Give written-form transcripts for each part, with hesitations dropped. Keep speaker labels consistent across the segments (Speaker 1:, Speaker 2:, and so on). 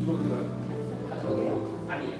Speaker 1: 이쪽으로 들어요.
Speaker 2: 저기요?
Speaker 1: 아니.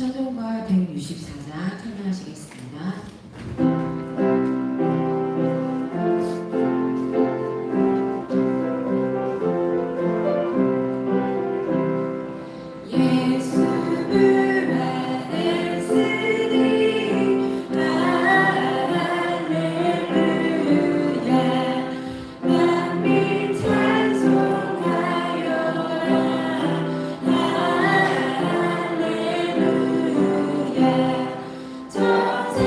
Speaker 3: 찬송가 164장 참여하시겠습니다.
Speaker 4: 저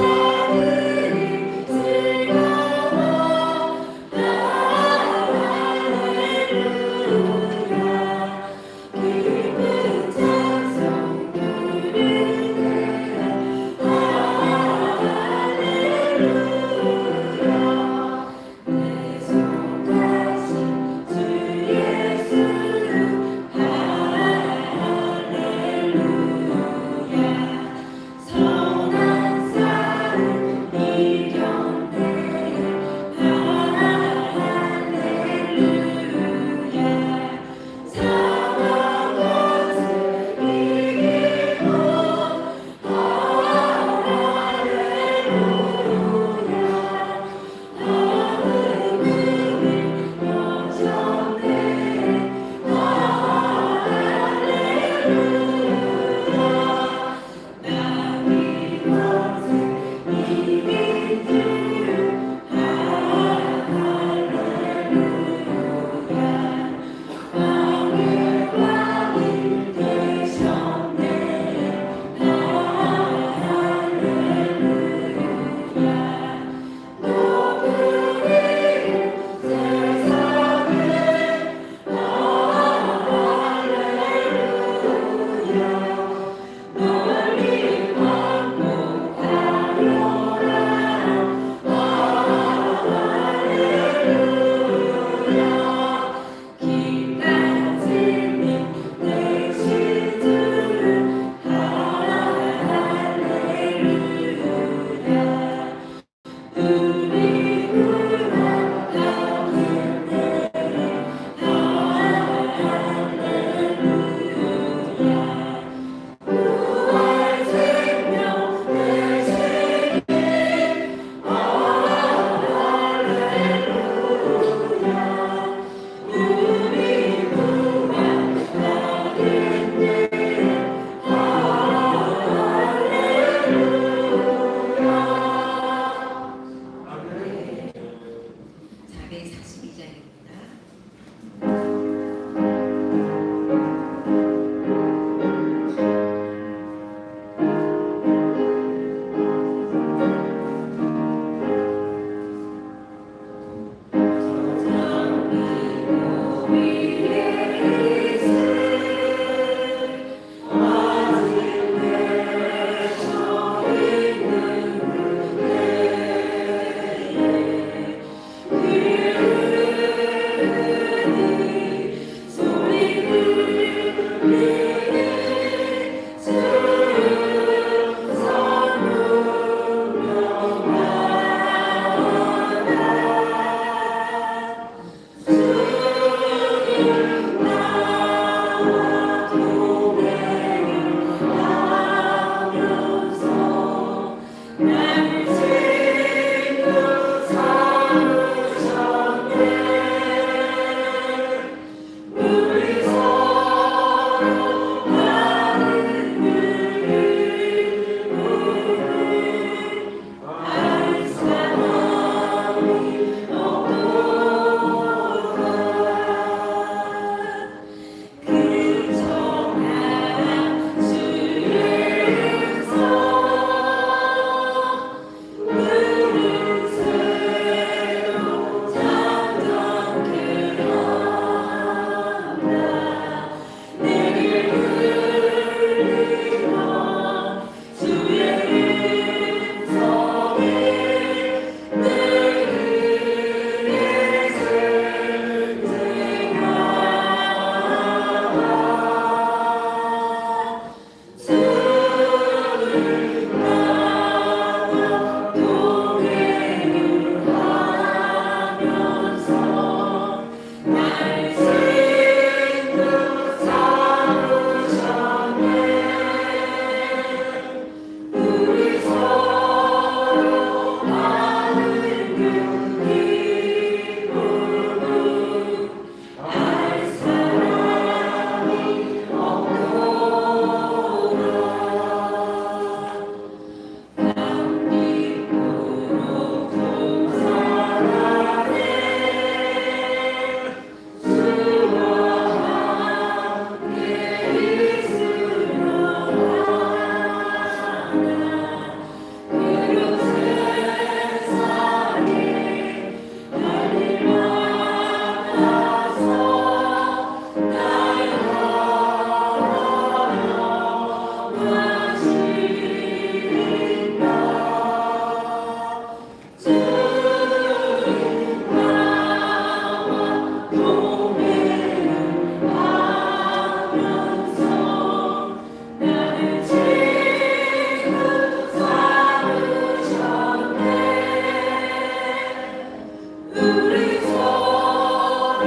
Speaker 3: 우리 서로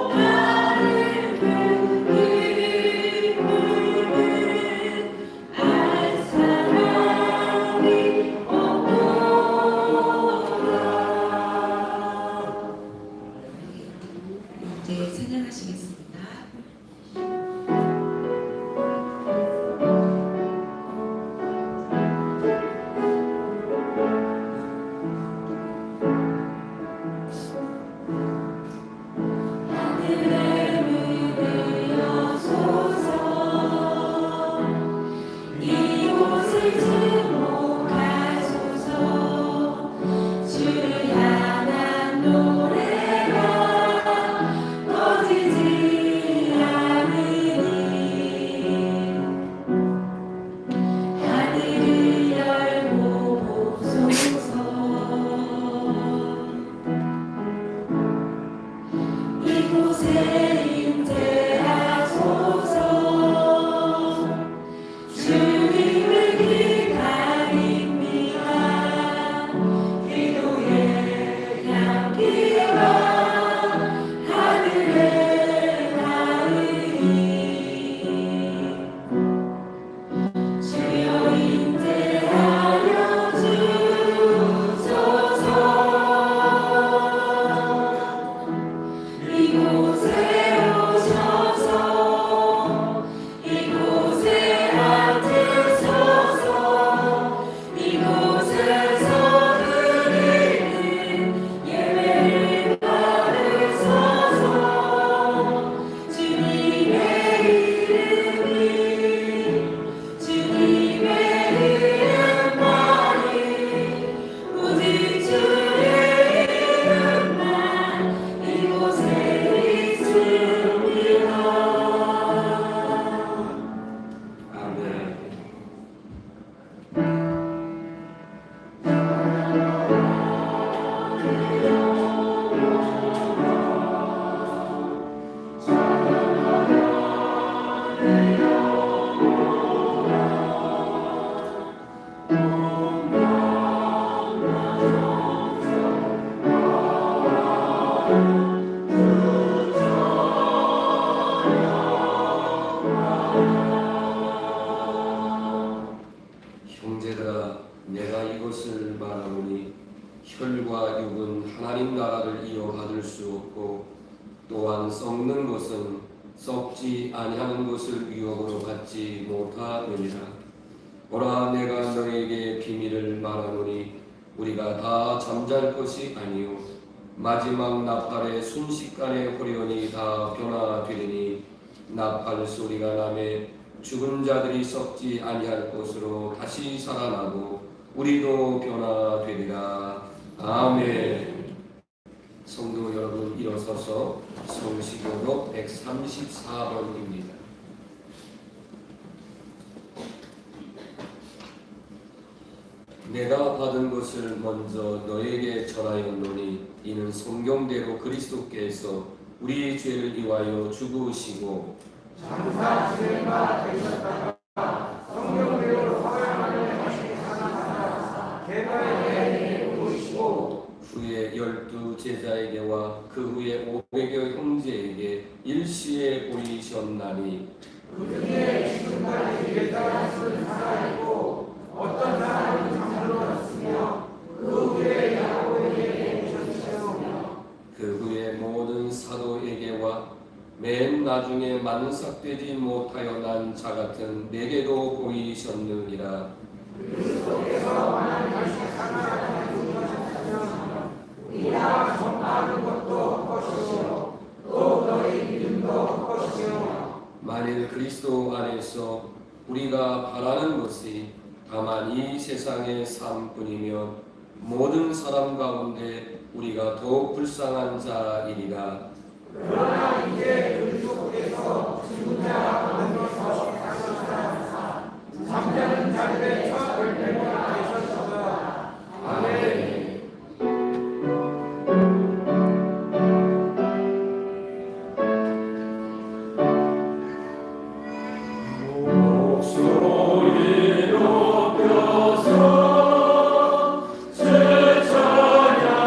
Speaker 3: 나를 기쁨은 알 사람이 없노라. 이제 찬양하시겠습니다.
Speaker 1: 형제들아, 내가 이것을 말하노니 혈과 육은 하나님 나라를 이어받을 수 없고 또한 썩는 것은 썩지 아니하는 것을 유혹으로 받지 못하느니라. 보라, 내가 너에게 비밀을 말하노니 우리가 다 잠잘 것이 아니요 마지막 나팔의 순식간에 호련히 다 변화되리니 나팔 소리가 나매 죽은 자들이 썩지 아니할 것으로 다시 살아나고 우리도 변화되리라. 아멘. 성도 여러분, 일어서서 성시교독 134번입니다. 내가 받은 것을 먼저 너에게 전하였노니 이는 성경대로 그리스도께서 우리 죄를 위하여 죽으시고
Speaker 2: 장사지가 되셨다가 성경대로 사랑하는 다시 살아나사 개발에 오시고
Speaker 1: 후에 12제자에게와 그 후에 500여 형제에게 일시에 보이셨나니
Speaker 2: 그중에 지금까지 예자라서는 살아있고 어떤 사람은 잠들었으며 그 후에 야고에게 오셨으며
Speaker 1: 그 후에 모든 사도에게와 맨 나중에 만삭되지 못하여 난 자 같은 내게도 보이셨느니라.
Speaker 2: 그리스도께서 만약 다시 살아나는 것이었으면 우리가 전파하는 것도 헛것이요 또 너희 믿음도 헛것이요
Speaker 1: 만일 그리스도 안에서 우리가 바라는 것이 다만 이 세상의 삶뿐이며 모든 사람 가운데 우리가 더욱 불쌍한 자이리라.
Speaker 2: 그러나 이제 그리스도께서 죽은 자 가운데서 다시 살아나사 잠자는 자들의 첫 열매가 되셨도다. 아멘.
Speaker 1: 높여서 제 찬양하여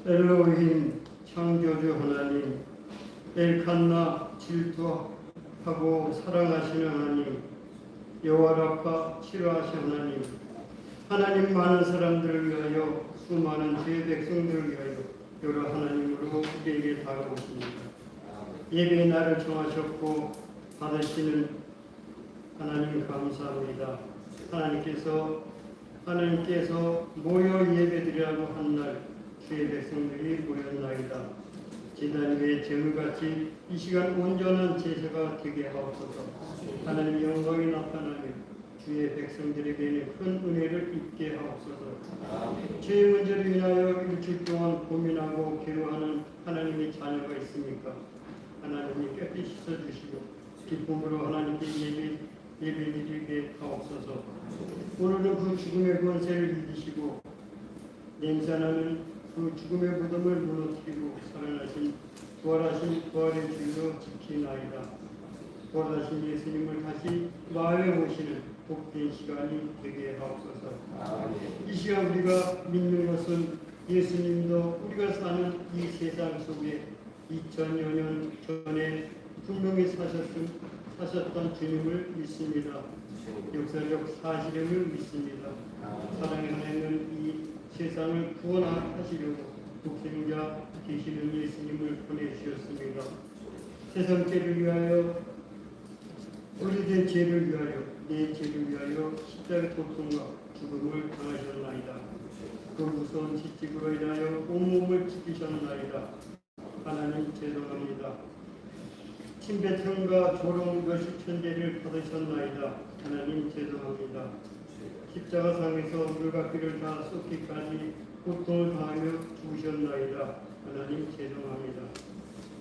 Speaker 4: 엘로힘 창조주 하나님, 엘칸나 질투하고 사랑하시는 하나님, 여호와라파 치료하신 하나님, 하나님 많은 사람들을 위하여 수많은 죄 백성들을 위하여 여러 하나님으로 우리에게 다가오십니다. 예배의 날을 정하셨고 받으시는 하나님 감사합니다. 하나님께서 모여 예배드리라고 한 날 주의 백성들이 모였나이다. 제단 위에 제물같이 이 시간 온전한 제사가 되게 하옵소서. 하나님 영광이 나타나며 주의 백성들에게는 큰 은혜를 입게 하옵소서. 죄의 문제를 인하여 일주일 동안 고민하고 괴로워하는 하나님의 자녀가 있습니까? 하나님이 깨끗이 씻어주시고 기쁨으로 하나님께 예배드리게 하옵소서. 오늘은 그 죽음의 권세를 이기시고 냄새나는 그 죽음의 무덤을 무너뜨리고 살아나신 부활하신 부활의 주로 지키나이다. 부활하신 예수님을 다시 마음에 모시는 복된 시간이 되게 하옵소서. 이 시간 우리가 믿는 것은 예수님도 우리가 사는 이 세상 속에 2000여 년 전에 분명히 사셨던 주님을 믿습니다. 역사적 사실임을 믿습니다. 사랑의 하나님은 이 세상을 구원하시려고 독생자 되시는 예수님을 보내주셨습니다. 세상 죄를 위하여, 우리의 죄를 위하여, 내 죄를 위하여 십자가의 고통과 죽음을 당하셨나이다. 그 무서운 지식으로 인하여 온몸을 지키셨나이다. 하나님 죄송합니다. 침뱉음과 조롱 몇십 천대를 받으셨나이다. 하나님 죄송합니다. 십자가상에서 물과 피를 다 쏟기까지 고통을 당하며 죽으셨나이다. 하나님 죄송합니다.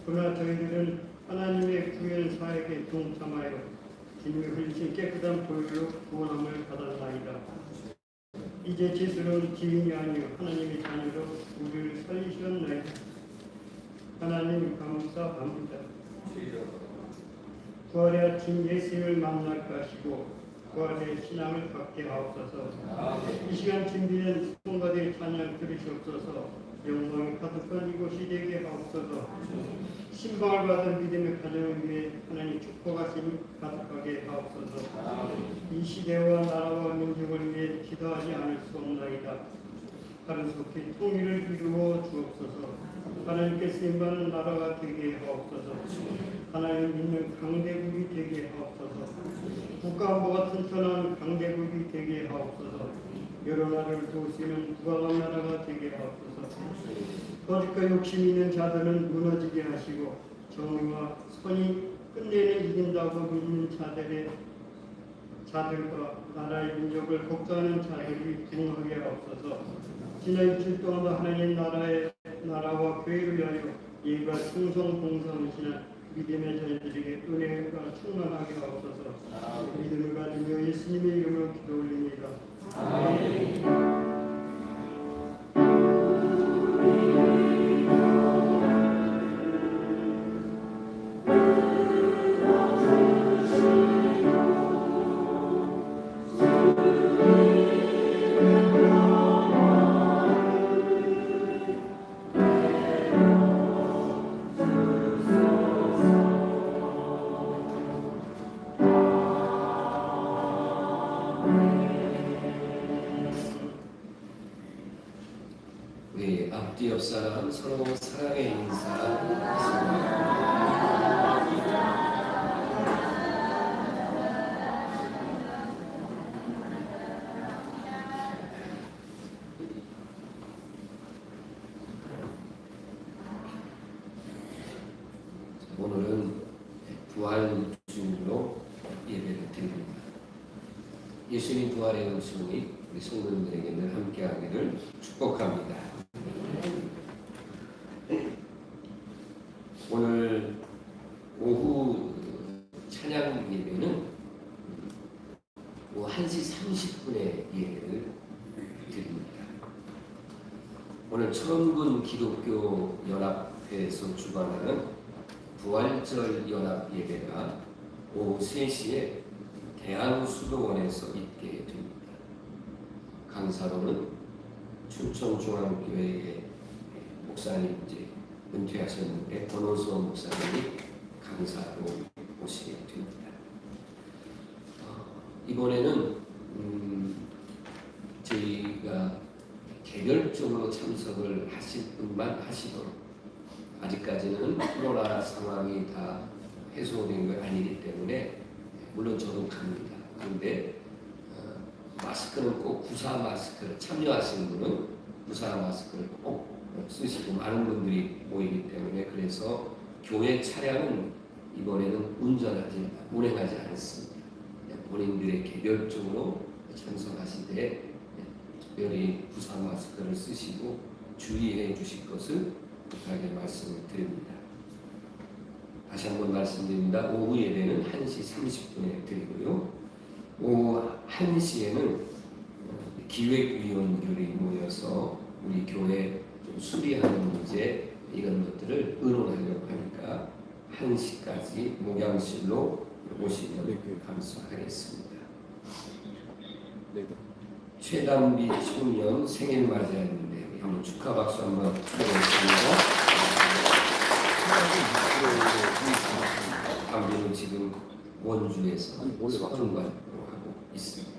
Speaker 4: 그러나 저희들은 하나님의 구현 사역에 동참하여 주님의 흘리신 깨끗한 보혈로 구원함을 받았나이다. 이제 죄스러운 지인이 아니요 하나님의 자녀로 우리를 살리셨나이다. 하나님 감사합니다. 부활의 아침 예수님을 만날 것이고 부활의 신앙을 갖게 하옵소서. 이 시간 준비된 성가대의 찬양 들으시옵소서. 영광이 가득한 이곳이 되게 하옵소서. 신방을 받은 믿음의 가정을 위해 하나님 축복하심이 가득하게 하옵소서. 이 시대와 나라와 민족을 위해 기도하지 않을 수 없나이다. 하루속히 통일을 이루어 주옵소서. 하나님께 쓰임받는 나라가 되게 하옵소서. 하나님 믿는 강대국이 되게 하옵소서. 국가안보가 튼튼한 강대국이 되게 하옵소서. 여러 나라를 도우시는 부강한 나라가 되게 하옵소서. 거짓과 욕심 있는 자들은 무너지게 하시고 정의와 선이 끝내는 이긴다고 믿는 자들과 나라의 민족을 걱정하는 자들이 부흥하게 하옵소서. 지난 일주일 동안 하나님 나라와 교회를 위하여 예가 충성 봉사하시는 믿음의 자녀들에게 은혜가 충만하게 하옵소서. 믿음을 가지며 예수님의 이름으로 기도 올립니다. 아멘.
Speaker 1: 우리 앞뒤 옆 사람 서로 사랑의 인사. 오늘은 부활 주로 예배를 드립니다. 예수님 부활의 은총이 우리 성도님들에게 늘 함께하기를 축복합니다. 오늘 오후 찬양 예배는 1시 30분에 예배를 드립니다. 오늘 천군 기독교 연합회에서 주관하는 부활절 연합 예배가 오후 3시에 대한수도원에서 있게 됩니다. 강사로는 춘천중앙교회의 목사님 이제 은퇴하셨는데 권호수원 목사님이 강사로 오시게 됩니다. 이번에는 저희가 개별적으로 참석을 하실 분만 하시도록, 아직까지는 코로나 상황이 다 해소된 게 아니기 때문에 물론 저도 갑니다. 그런데 마스크는 꼭 구사 마스크를, 참여하시는 분은 구사 마스크를 꼭 쓰시고, 많은 분들이 모이기 때문에, 그래서 교회 차량은 이번에는 운행하지 않습니다. 본인들의 개별적으로 참석하시되 특별히 구사 마스크를 쓰시고 주의해 주실 것을 부탁의 말씀을 드립니다. 다시 한번 말씀드립니다. 오후 예배는 1시 30분에 드리고요. 오후 1시에는 기획위원들이 모여서 우리 교회 좀 수리하는 문제, 이런 것들을 의논하려고 하니까 1시까지 목양실로 오시면 감사하겠습니다. 최단비 총련 생일 맞이하는데 우리 한번 축하 박수 한번 드리겠습니다. 단비는 지금 원주에서 서른관으로 하고 있습니다.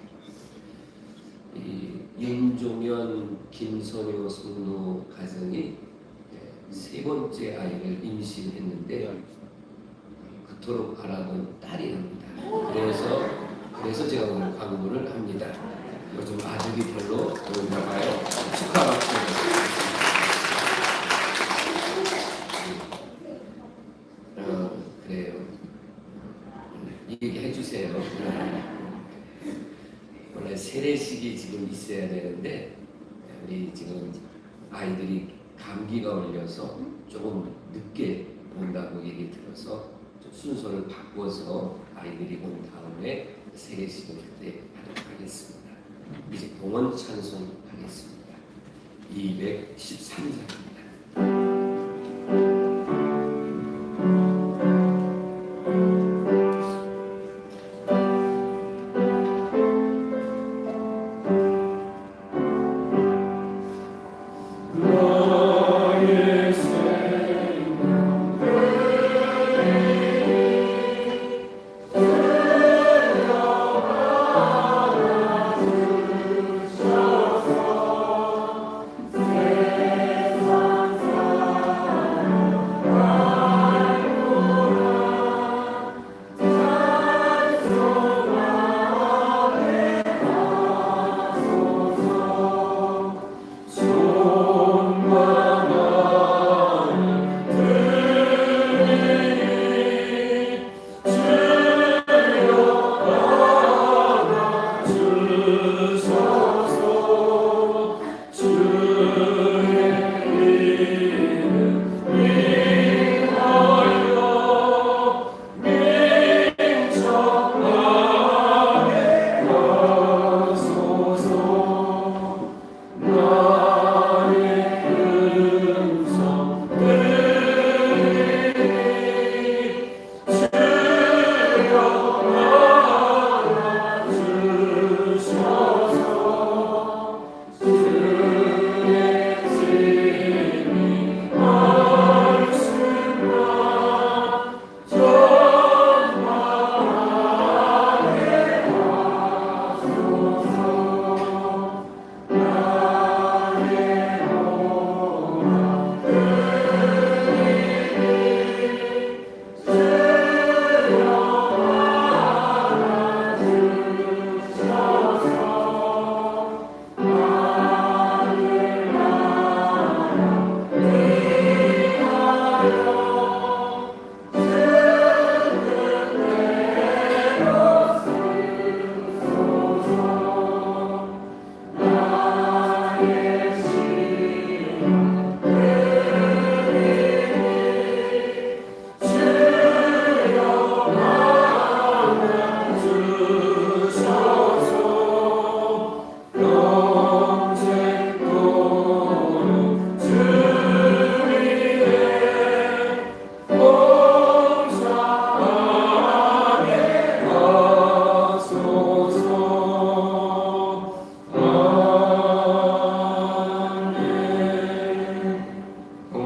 Speaker 1: 이 윤종현, 김선효 성도 가정이 세 번째 아이를 임신했는데 그토록 바라던 딸이 납니다. 그래서 제가 오늘 광고를 합니다. 요즘 아들이 별로 없나 봐요. 축하 박수. 그래요. 얘기해 주세요. 원래 세례식이 지금 있어야 되는데 우리 지금 아이들이 감기가 걸려서 조금 늦게 온다고 얘기 들어서 좀 순서를 바꿔서 아이들이 온 다음에 세례식을 그때 하도록 하겠습니다. 이제 동원 찬송 하겠습니다. 213장입니다.
Speaker 2: 내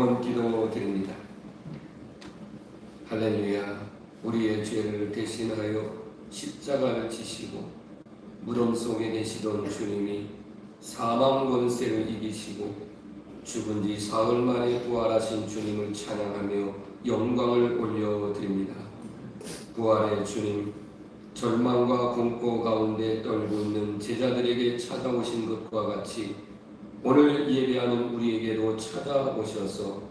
Speaker 1: 영혼 기도 드립니다. 할렐루야. 우리의 죄를 대신하여 십자가를 지시고 무덤 속에 계시던 주님이 사망 권세를 이기시고 죽은 지 사흘 만에 부활하신 주님을 찬양하며 영광을 올려드립니다. 부활의 주님, 절망과 공포 가운데 떨고 있는 제자들에게 찾아오신 것과 같이 오늘 예배하는 우리에게도 찾아오셔서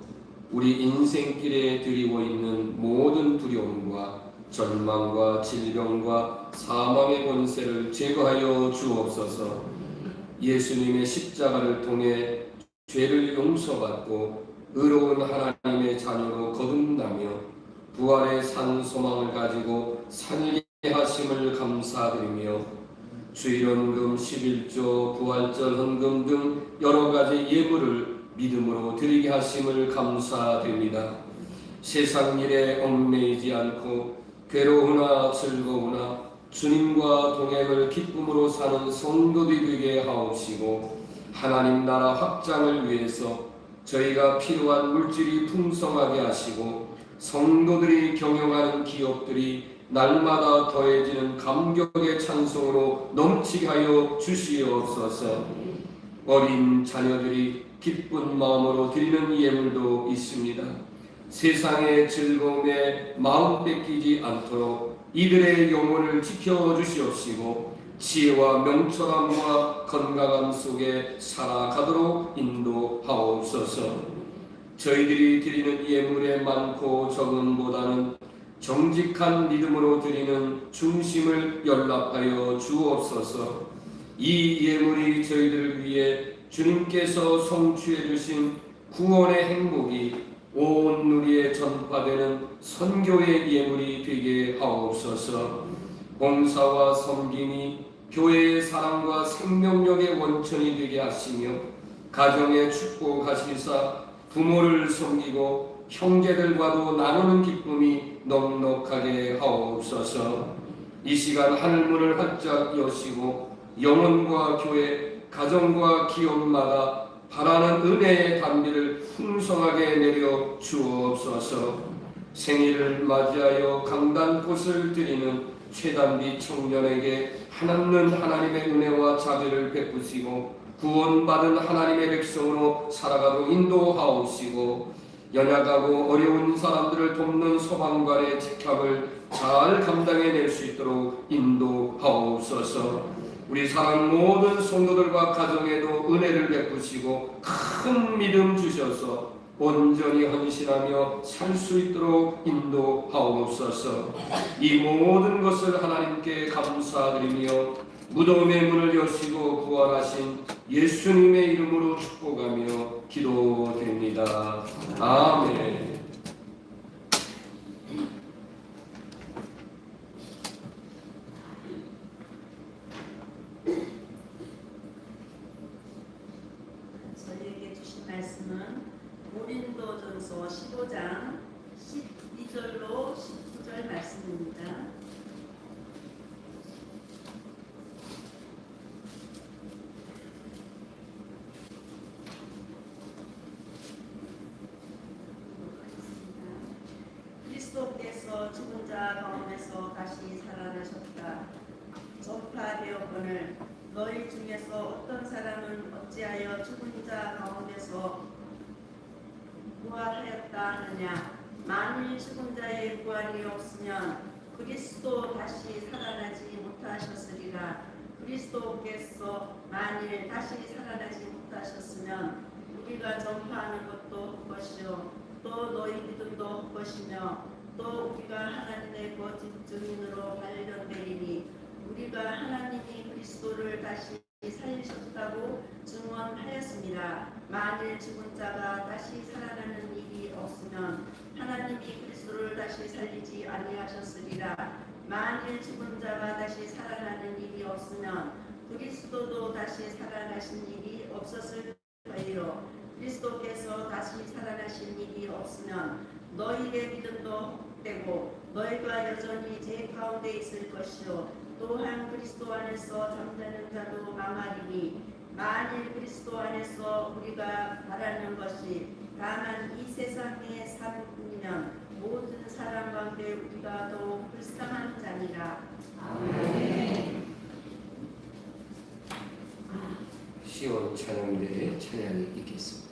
Speaker 1: 우리 인생길에 드리고 있는 모든 두려움과 절망과 질병과 사망의 권세를 제거하여 주옵소서. 예수님의 십자가를 통해 죄를 용서받고 의로운 하나님의 자녀로 거듭나며 부활의 산 소망을 가지고 살게 하심을 감사드리며 주일헌금 11조 부활절 헌금 등 여러 가지 예물을 믿음으로 드리게 하심을 감사드립니다. 세상 일에 얽매이지 않고 괴로우나 즐거우나 주님과 동행을 기쁨으로 사는 성도들이 되게 하옵시고 하나님 나라 확장을 위해서 저희가 필요한 물질이 풍성하게 하시고 성도들이 경영하는 기업들이 날마다 더해지는 감격의 찬송으로 넘치게 하여 주시옵소서. 어린 자녀들이 기쁜 마음으로 드리는 예물도 있습니다. 세상의 즐거움에 마음 뺏기지 않도록 이들의 영혼을 지켜주시옵시고 지혜와 명철함과 건강함 속에 살아가도록 인도하옵소서. 저희들이 드리는 예물의 많고 적음보다는 정직한 믿음으로 드리는 중심을 연락하여 주옵소서. 이 예물이 저희들을 위해 주님께서 성취해 주신 구원의 행복이 온 누리에 전파되는 선교의 예물이 되게 하옵소서. 봉사와 섬김이 교회의 사랑과 생명력의 원천이 되게 하시며 가정의 축복하시사 부모를 섬기고 형제들과도 나누는 기쁨이 넉넉하게 하옵소서. 이 시간 하늘문을 활짝 여시고 영혼과 교회, 가정과 기업마다 바라는 은혜의 단비를 풍성하게 내려 주옵소서. 생일을 맞이하여 강단꽃을 드리는 최단비 청년에게 하나님 하나님의 은혜와 자비를 베푸시고 구원받은 하나님의 백성으로 살아가도록 인도하옵시고 연약하고 어려운 사람들을 돕는 소방관의 직함을 잘 감당해낼 수 있도록 인도하옵소서. 우리 사랑 모든 성도들과 가정에도 은혜를 베푸시고 큰 믿음 주셔서 온전히 헌신하며 살 수 있도록 인도하옵소서. 이 모든 것을 하나님께 감사드리며 무덤의 문을 여시고 부활하신 예수님의 이름으로 축복하며 기도드립니다. 아멘.
Speaker 5: 저희에게 주신 말씀은 고린도전서 15장 12절로 19절 말씀입니다. 그리스도께서 죽은 자 가운데서 다시 살아나셨다. 전파되었거늘 너희 중에서 어떤 사람은 어찌하여 죽은 자 가운데서 부활하였다 하느냐. 만일 죽은 자의 부활이 없으면 그리스도 다시 살아나지 못하셨으리라. 그리스도께서 만일 다시 살아나지 못하셨으면 우리가 전파하는 것도 헛것이요 또 너희 믿음도 헛것이며 또 우리가 하나님의 거짓 증인으로 발견되리니 우리가 하나님이 그리스도를 다시 살리셨다고 증언하였습니다. 만일 죽은 자가 다시 살아나는 일이 없으면 하나님이 그리스도를 다시 살리지 아니하셨으리라. 만일 죽은 자가 다시 살아나는 일이 없으면 그리스도도 다시 살아나신 일이 없었을 거예요. 그리스도께서 다시 살아나신 일이 없으면 너희의 믿음도 헛되고 너희가 여전히 죄 가운데 있을 것이요 또한 그리스도 안에서 잠자는 자도 망하리니 만일 그리스도 안에서 우리가 바라는 것이 다만 이 세상에 살면 모든 사람 가운데 우리가 더욱 불쌍한 자니라.
Speaker 1: 시온 찬양대의 찬양이 있겠습니다.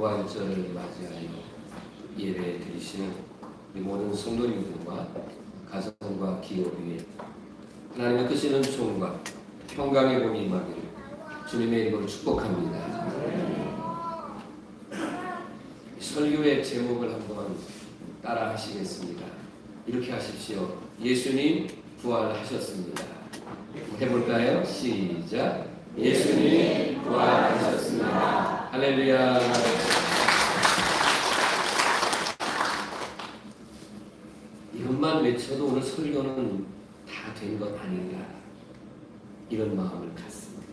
Speaker 1: 부활절을 맞이하여 예배 드리시는 우리 모든 성도님들과 가정과 기업 위에 하나님의 크시는 총과 평강의 본이 임하기를 주님의 이름으로 축복합니다. 설교의 제목을 한번 따라 하시겠습니다. 이렇게 하십시오. 예수님 부활하셨습니다. 해볼까요? 시작. 예수님 부활하셨습니다. 할렐루야. 이것만 외쳐도 오늘 설교는 다 된 것 아닌가, 이런 마음을 갖습니다.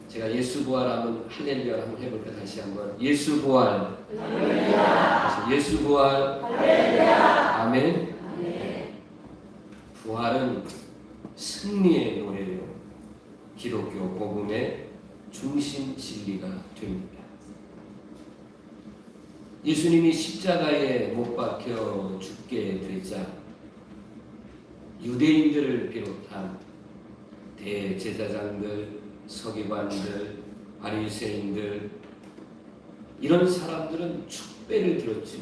Speaker 1: 제가 예수 부활하면 할렐루야 한번 해볼까? 다시 한번. 예수 부활. 할렐루야. 예수 부활. 할렐루야. 아멘. 아멘. 부활은 승리의 노래요. 기독교 복음의 중심 진리가 됩니다. 예수님이 십자가에 못 박혀 죽게 되자 유대인들을 비롯한 대제사장들, 서기관들, 바리새인들, 이런 사람들은 축배를 들었죠.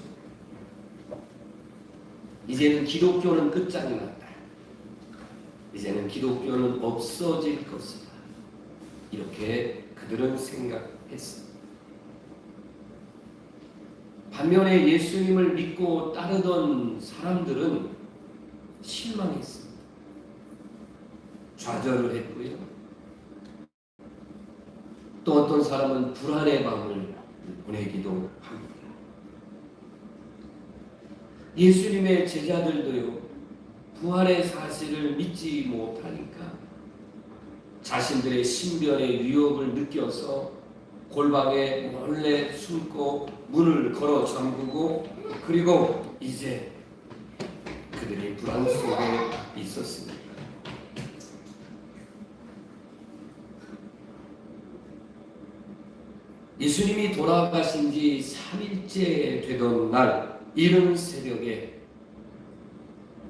Speaker 1: 이제는 기독교는 끝장이 났다. 이제는 기독교는 없어질 것이다. 이렇게 그들은 생각했습니다. 반면에 예수님을 믿고 따르던 사람들은 실망했습니다. 좌절을 했고요. 또 어떤 사람은 불안의 밤을 보내기도 합니다. 예수님의 제자들도요, 부활의 사실을 믿지 못하니까 자신들의 신변의 위협을 느껴서 골방에 몰래 숨고 문을 걸어 잠그고, 그리고 이제 그들이 불안 속에 있었습니다. 예수님이 돌아가신 지 3일째 되던 날 이른 새벽에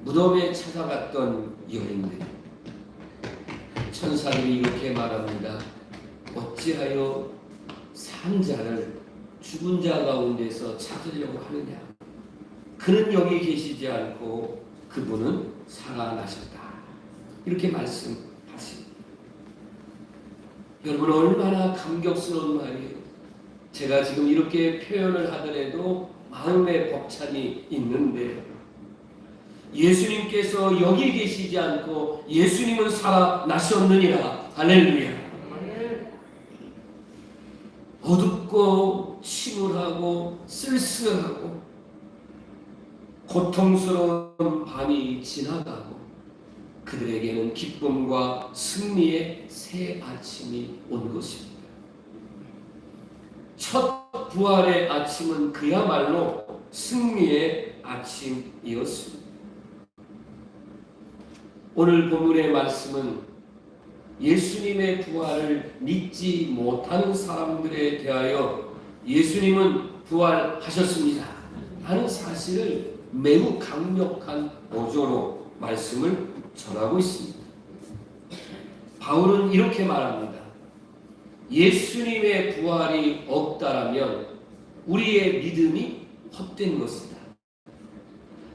Speaker 1: 무덤에 찾아갔던 여인들, 천사들이 이렇게 말합니다. 어찌하여 산 자를 죽은 자 가운데서 찾으려고 하느냐? 그는 여기 계시지 않고 그분은 살아나셨다. 이렇게 말씀하십니다. 여러분, 얼마나 감격스러운 말이에요. 제가 지금 이렇게 표현을 하더라도 마음에 벅찬이 있는데, 예수님께서 여기 계시지 않고 예수님은 살아나셨느니라. 할렐루야. 어둡고 침울하고 쓸쓸하고 고통스러운 밤이 지나가고 그들에게는 기쁨과 승리의 새 아침이 온 것입니다. 첫 부활의 아침은 그야말로 승리의 아침이었습니다. 오늘 본문의 말씀은 예수님의 부활을 믿지 못하는 사람들에 대하여 예수님은 부활하셨습니다 하는 사실을 매우 강력한 어조로 말씀을 전하고 있습니다. 바울은 이렇게 말합니다. 예수님의 부활이 없다라면 우리의 믿음이 헛된 것이다.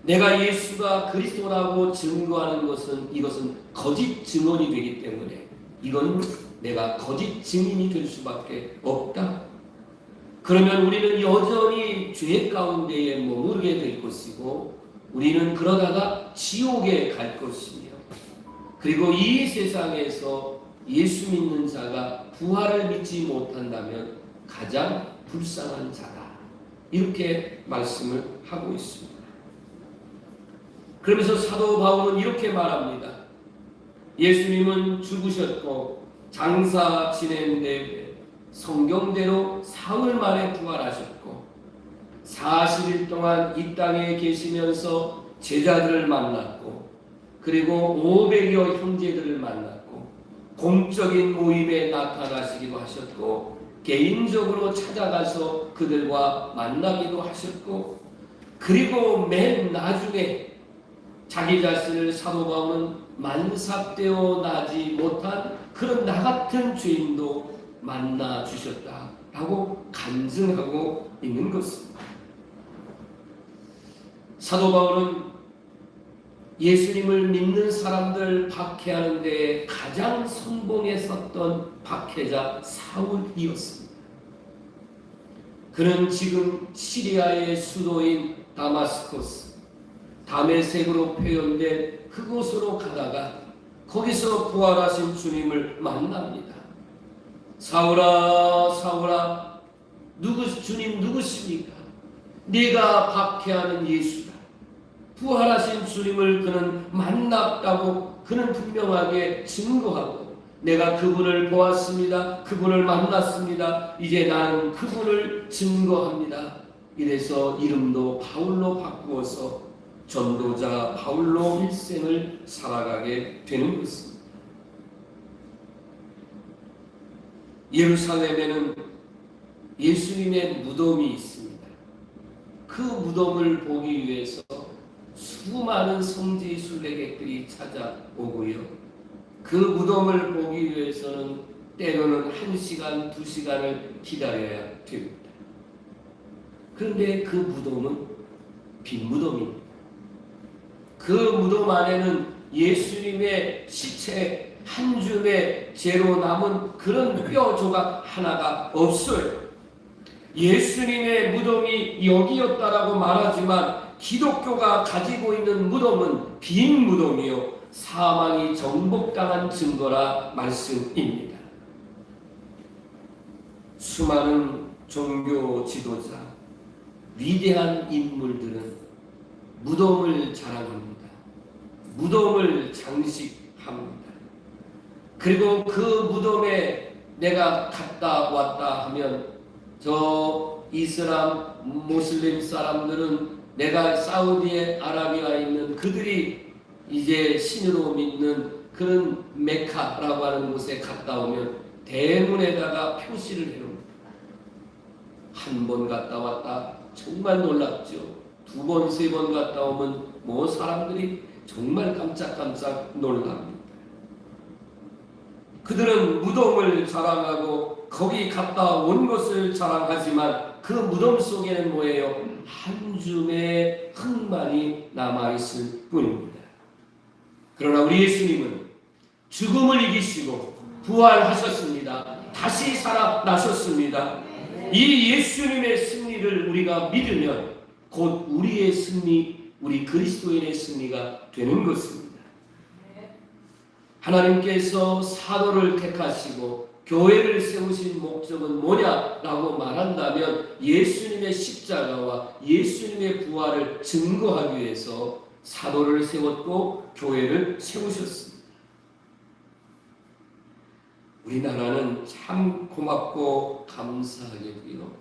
Speaker 1: 내가 예수가 그리스도라고 증거하는 것은 이것은 거짓 증언이 되기 때문에 이건 내가 거짓 증인이 될 수밖에 없다. 그러면 우리는 여전히 죄 가운데에 머무르게 될 것이고 우리는 그러다가 지옥에 갈 것이며, 그리고 이 세상에서 예수 믿는 자가 부활을 믿지 못한다면 가장 불쌍한 자다. 이렇게 말씀을 하고 있습니다. 그러면서 사도 바울은 이렇게 말합니다. 예수님은 죽으셨고 장사 지낸 뒤에 성경대로 사흘 만에 부활하셨고 40일 동안 이 땅에 계시면서 제자들을 만났고, 그리고 500여 형제들을 만났고 공적인 모임에 나타나시기도 하셨고 개인적으로 찾아가서 그들과 만나기도 하셨고, 그리고 맨 나중에 자기 자신을 사도 바울은 만삭되어 나지 못한 그런 나 같은 죄인도 만나 주셨다라고 간증하고 있는 것입니다. 사도 바울은 예수님을 믿는 사람들 박해하는 데에 가장 선봉에 섰던 박해자 사울이었습니다. 그는 지금 시리아의 수도인 다마스커스, 다메섹으로 표현된 그곳으로 가다가 거기서 부활하신 주님을 만납니다. 사울아 사울아 주님 누구십니까? 네가 박해하는 예수다. 부활하신 주님을 그는 만났다고 그는 분명하게 증거하고 내가 그분을 보았습니다. 그분을 만났습니다. 이제 나는 그분을 증거합니다. 이래서 이름도 바울로 바꾸어서 전도자 바울로 일생을 살아가게 되는 것입니다. 예루살렘에는 예수님의 무덤이 있습니다. 그 무덤을 보기 위해서 수많은 성지 순례객들이 찾아오고요. 그 무덤을 보기 위해서는 때로는 1시간, 2시간을 기다려야 됩니다. 그런데 그 무덤은 빈 무덤입니다. 그 무덤 안에는 예수님의 시체 한 줌의 재로 남은 그런 뼈 조각 하나가 없어요. 예수님의 무덤이 여기였다라고 말하지만 기독교가 가지고 있는 무덤은 빈 무덤이요 사망이 정복당한 증거라 말씀입니다. 수많은 종교 지도자, 위대한 인물들은 무덤을 자랑합니다. 무덤을 장식합니다. 그리고 그 무덤에 내가 갔다 왔다 하면 저 이슬람 모슬림 사람들은 내가 사우디 아라비아에 있는 그들이 이제 신으로 믿는 그런 메카라고 하는 곳에 갔다 오면 대문에다가 표시를 해놓습니다. 한 번 갔다 왔다 정말 놀랍죠. 2번, 3번 갔다 오면 뭐 사람들이 정말 깜짝깜짝 놀랍니다. 그들은 무덤을 자랑하고 거기 갔다 온 것을 자랑하지만 그 무덤 속에는 뭐예요? 한 줌의 흙만이 남아있을 뿐입니다. 그러나 우리 예수님은 죽음을 이기시고 부활하셨습니다. 다시 살아나셨습니다. 이 예수님의 승리를 우리가 믿으면 곧 우리의 승리, 우리 그리스도인의 승리가 되는 것입니다. 하나님께서 사도를 택하시고 교회를 세우신 목적은 뭐냐라고 말한다면 예수님의 십자가와 예수님의 부활을 증거하기 위해서 사도를 세웠고 교회를 세우셨습니다. 우리나라는 참 고맙고 감사하게도요.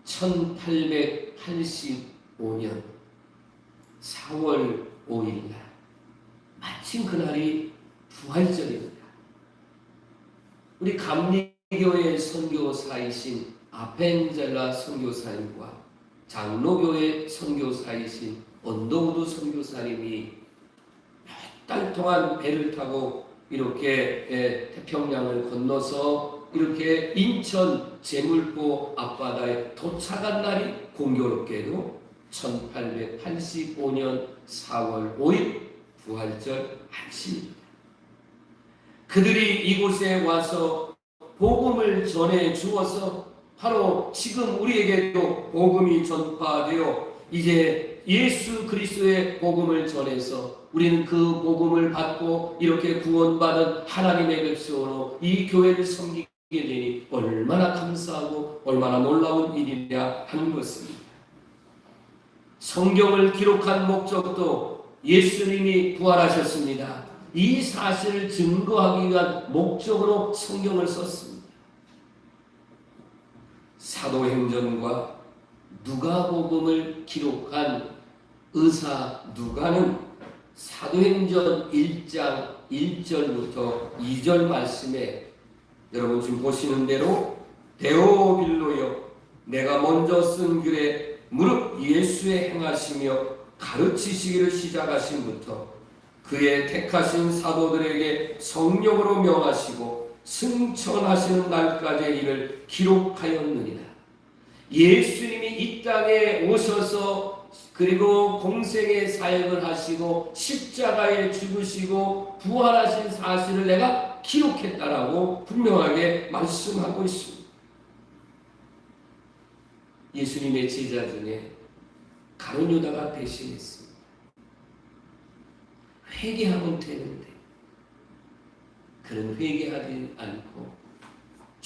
Speaker 1: 1885년 4월 5일 날 마침 그날이 부활절입니다. 우리 감리교회 선교사이신 아펜젤라 선교사님과 장로교회 선교사이신 언더우드 선교사님이 몇 달 동안 배를 타고 이렇게 태평양을 건너서 이렇게 인천 제물포 앞바다에 도착한 날이 공교롭게도 1885년 4월 5일 부활절 아침입니다. 그들이 이곳에 와서 복음을 전해 주어서 바로 지금 우리에게도 복음이 전파되어 이제 예수 그리스도의 복음을 전해서 우리는 그 복음을 받고 이렇게 구원받은 하나님의 백성으로 이 교회를 섬기게 되니 얼마나 감사하고 얼마나 놀라운 일이냐 하는 것입니다. 성경을 기록한 목적도 예수님이 부활하셨습니다. 이 사실을 증거하기 위한 목적으로 성경을 썼습니다. 사도행전과 누가복음을 기록한 의사 누가는 사도행전 1장 1절부터 2절 말씀에 여러분 지금 보시는 대로 데오빌로여 내가 먼저 쓴 글에 무릇 예수의 행하시며 가르치시기를 시작하신부터 그의 택하신 사도들에게 성령으로 명하시고 승천하시는 날까지의 일을 기록하였느니라. 예수님이 이 땅에 오셔서 그리고 공생의 사역을 하시고 십자가에 죽으시고 부활하신 사실을 내가 기록했다라고 분명하게 말씀하고 있습니다. 예수님의 제자 중에 가룟 유다가 대신했습니다. 회개하면 되는데 그는 회개하지 않고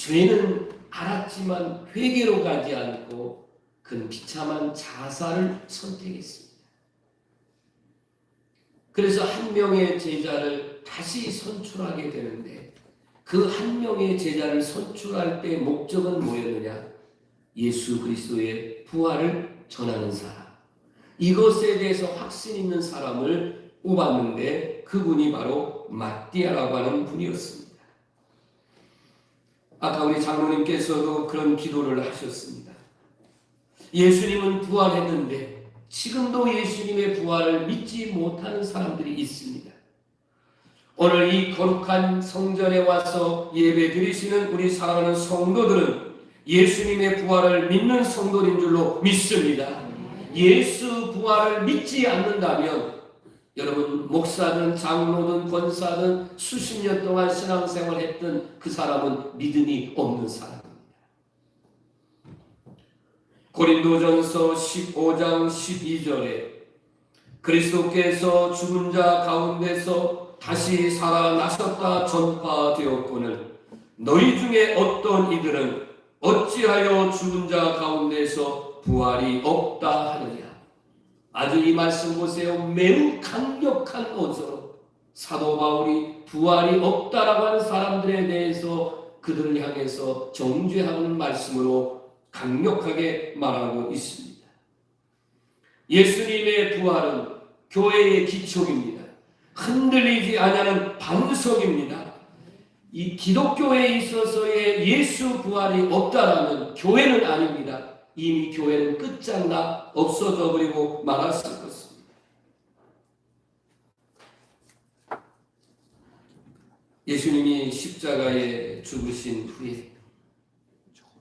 Speaker 1: 죄는 알았지만 회개로 가지 않고 그는 비참한 자살을 선택했습니다. 그래서 한 명의 제자를 다시 선출하게 되는데 그 한 명의 제자를 선출할 때 목적은 뭐였느냐? 예수 그리스도의 부활을 전하는 사람, 이것에 대해서 확신 있는 사람을 뽑았는데 그분이 바로 마띠아라고 하는 분이었습니다. 아까 우리 장로님께서도 그런 기도를 하셨습니다. 예수님은 부활했는데 지금도 예수님의 부활을 믿지 못하는 사람들이 있습니다. 오늘 이 거룩한 성전에 와서 예배 드리시는 우리 사랑하는 성도들은 예수님의 부활을 믿는 성도인 줄로 믿습니다. 예수 부활을 믿지 않는다면 여러분 목사든 장로든 권사든 수십 년 동안 신앙생활했던 그 사람은 믿음이 없는 사람입니다. 고린도전서 15장 12절에 그리스도께서 죽은 자 가운데서 다시 살아나셨다 전파되었거늘 너희 중에 어떤 이들은 어찌하여 죽은 자 가운데서 부활이 없다 하느냐. 아주 이 말씀 보세요. 매우 강력한 어조로 사도 바울이 부활이 없다라고 하는 사람들에 대해서 그들을 향해서 정죄하는 말씀으로 강력하게 말하고 있습니다. 예수님의 부활은 교회의 기초입니다. 흔들리지 않는 반석입니다. 이 기독교에 있어서의 예수 부활이 없다라면 교회는 아닙니다. 이미 교회는 끝장나 없어져 버리고 말았을 것입니다. 예수님이 십자가에 죽으신 후에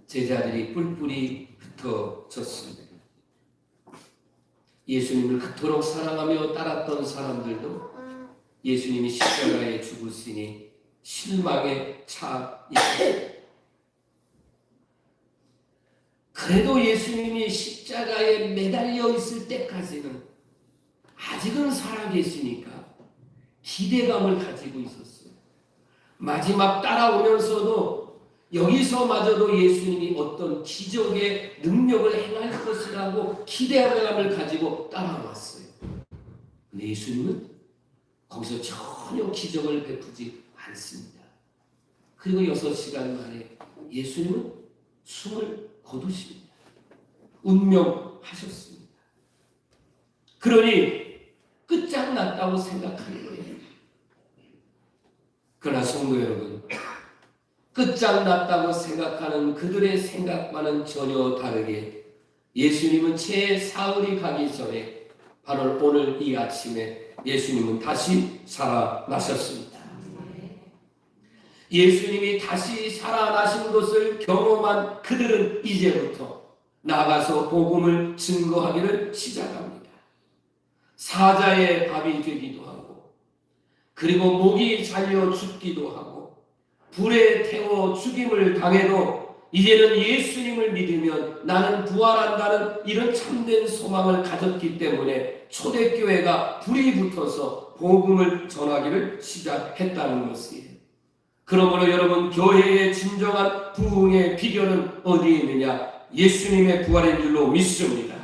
Speaker 1: 제자들이 뿔뿔이 흩어졌습니다. 예수님을 그토록 사랑하며 따랐던 사람들도 예수님이 십자가에 죽으시니 실망에 차 있습니다. 그래도 예수님이 십자가에 매달려 있을 때까지는 아직은 살아계시니까 기대감을 가지고 있었어요. 마지막 따라오면서도 여기서마저도 예수님이 어떤 기적의 능력을 행할 것이라고 기대감을 가지고 따라왔어요. 근데 예수님은 거기서 전혀 기적을 베푸지 않습니다. 그리고 6시간 만에 예수님은 숨을 거두십니다. 운명하셨습니다. 그러니 끝장났다고 생각하는 거예요. 그러나 성도 여러분, 끝장났다고 생각하는 그들의 생각과는 전혀 다르게 예수님은 채 사흘이 가기 전에 바로 오늘 이 아침에 예수님은 다시 살아나셨습니다. 예수님이 다시 살아나신 것을 경험한 그들은 이제부터 나가서 복음을 증거하기를 시작합니다. 사자의 밥이 되기도 하고 그리고 목이 잘려 죽기도 하고 불에 태워 죽임을 당해도 이제는 예수님을 믿으면 나는 부활한다는 이런 참된 소망을 가졌기 때문에 초대교회가 불이 붙어서 복음을 전하기를 시작했다는 것이에요. 그러므로 여러분, 교회의 진정한 부흥의 비결은 어디에 있느냐? 예수님의 부활인 줄로 믿습니다.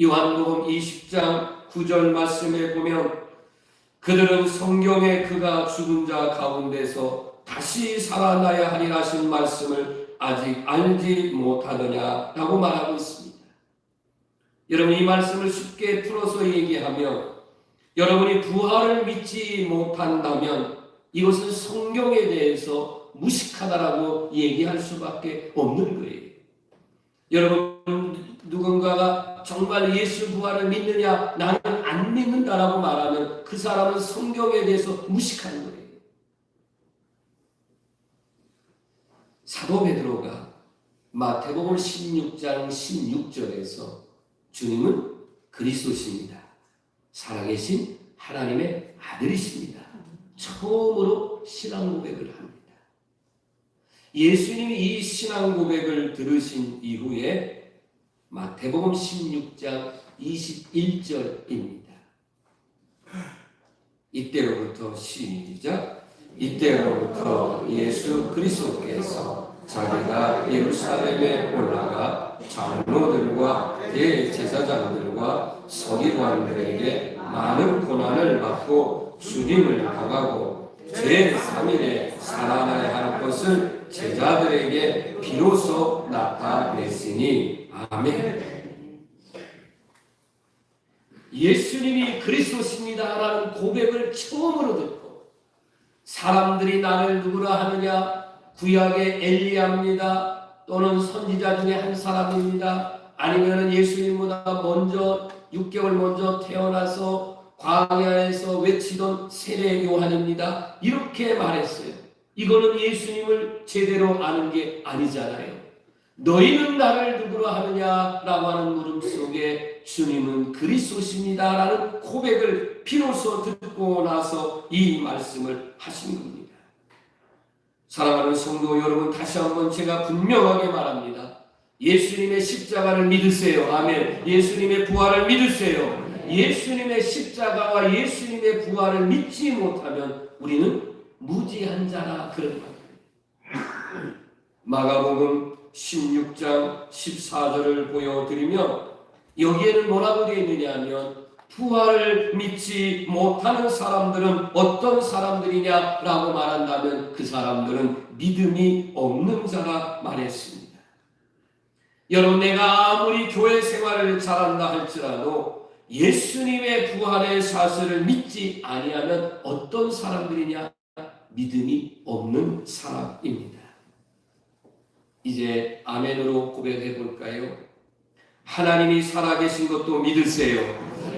Speaker 1: 요한복음 20장 9절 말씀에 보면 그들은 성경에 그가 죽은 자 가운데서 다시 살아나야 하리라 하신 말씀을 아직 알지 못하더냐라고 말하고 있습니다. 여러분, 이 말씀을 쉽게 풀어서 얘기하면 여러분이 부활을 믿지 못한다면 이것은 성경에 대해서 무식하다라고 얘기할 수밖에 없는 거예요. 여러분, 누군가가 정말 예수 부활을 믿느냐, 나는 안 믿는다라고 말하면 그 사람은 성경에 대해서 무식한 거예요. 사도 베드로가 마태복음 16장 16절에서 주님은 그리스도십니다. 살아계신 하나님의 아들이십니다. 처음으로 신앙 고백을 합니다. 예수님이 이 신앙 고백을 들으신 이후에 마태복음 16장 21절입니다. 이때로부터 시작. 이때로부터 예수 그리스도께서 자기가 예루살렘에 올라가 장로들과 대제사장들과 서기관들에게 많은 고난을 받고 주님을 당하고 제3일에 살아나야 할 것을 제자들에게 비로소 나타냈으니 아멘. 예수님이 그리스도십니다라는 고백을 처음으로 듣고 사람들이 나를 누구라 하느냐? 구약의 엘리야입니다. 또는 선지자 중에 한 사람입니다. 아니면 예수님보다 먼저 6개월 먼저 태어나서 광야에서 외치던 세례 요한입니다. 이렇게 말했어요. 이거는 예수님을 제대로 아는 게 아니잖아요. 너희는 나를 누구라 하느냐라고 하는 물음 속에 주님은 그리스도십니다라는 고백을 비로소 듣고 나서 이 말씀을 하신 겁니다. 사랑하는 성도 여러분, 다시 한번 제가 분명하게 말합니다. 예수님의 십자가를 믿으세요. 아멘. 예수님의 부활을 믿으세요. 예수님의 십자가와 예수님의 부활을 믿지 못하면 우리는 무지한 자라 그런 말입니다. 마가복음 16장 14절을 보여드리면 여기에는 뭐라고 되어 있느냐 하면 부활을 믿지 못하는 사람들은 어떤 사람들이냐라고 말한다면 그 사람들은 믿음이 없는 자라 말했습니다. 여러분, 내가 아무리 교회 생활을 잘한다 할지라도 예수님의 부활의 사실을 믿지 아니하면 어떤 사람들이냐? 믿음이 없는 사람입니다. 이제 아멘으로 고백해 볼까요? 하나님이 살아계신 것도 믿으세요.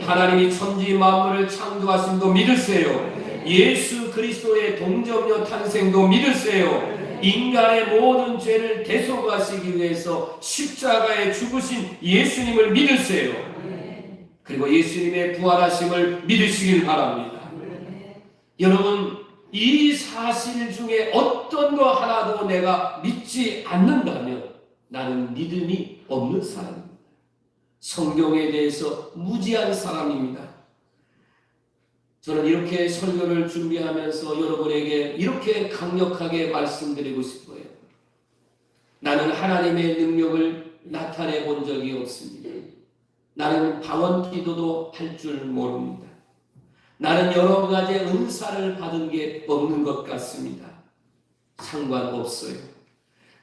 Speaker 1: 하나님이 천지 만물을 창조하심도 믿으세요. 예수 그리스도의 동정녀 탄생도 믿으세요. 인간의 모든 죄를 대속하시기 위해서 십자가에 죽으신 예수님을 믿으세요. 그리고 예수님의 부활하심을 믿으시길 바랍니다. 여러분, 이 사실 중에 어떤 거 하나도 내가 믿지 않는다면 나는 믿음이 없는 사람입니다. 성경에 대해서 무지한 사람입니다. 저는 이렇게 설교를 준비하면서 여러분에게 이렇게 강력하게 말씀드리고 싶어요. 나는 하나님의 능력을 나타내 본 적이 없습니다. 나는 방언 기도도 할 줄 모릅니다. 나는 여러 가지 은사를 받은 게 없는 것 같습니다. 상관없어요.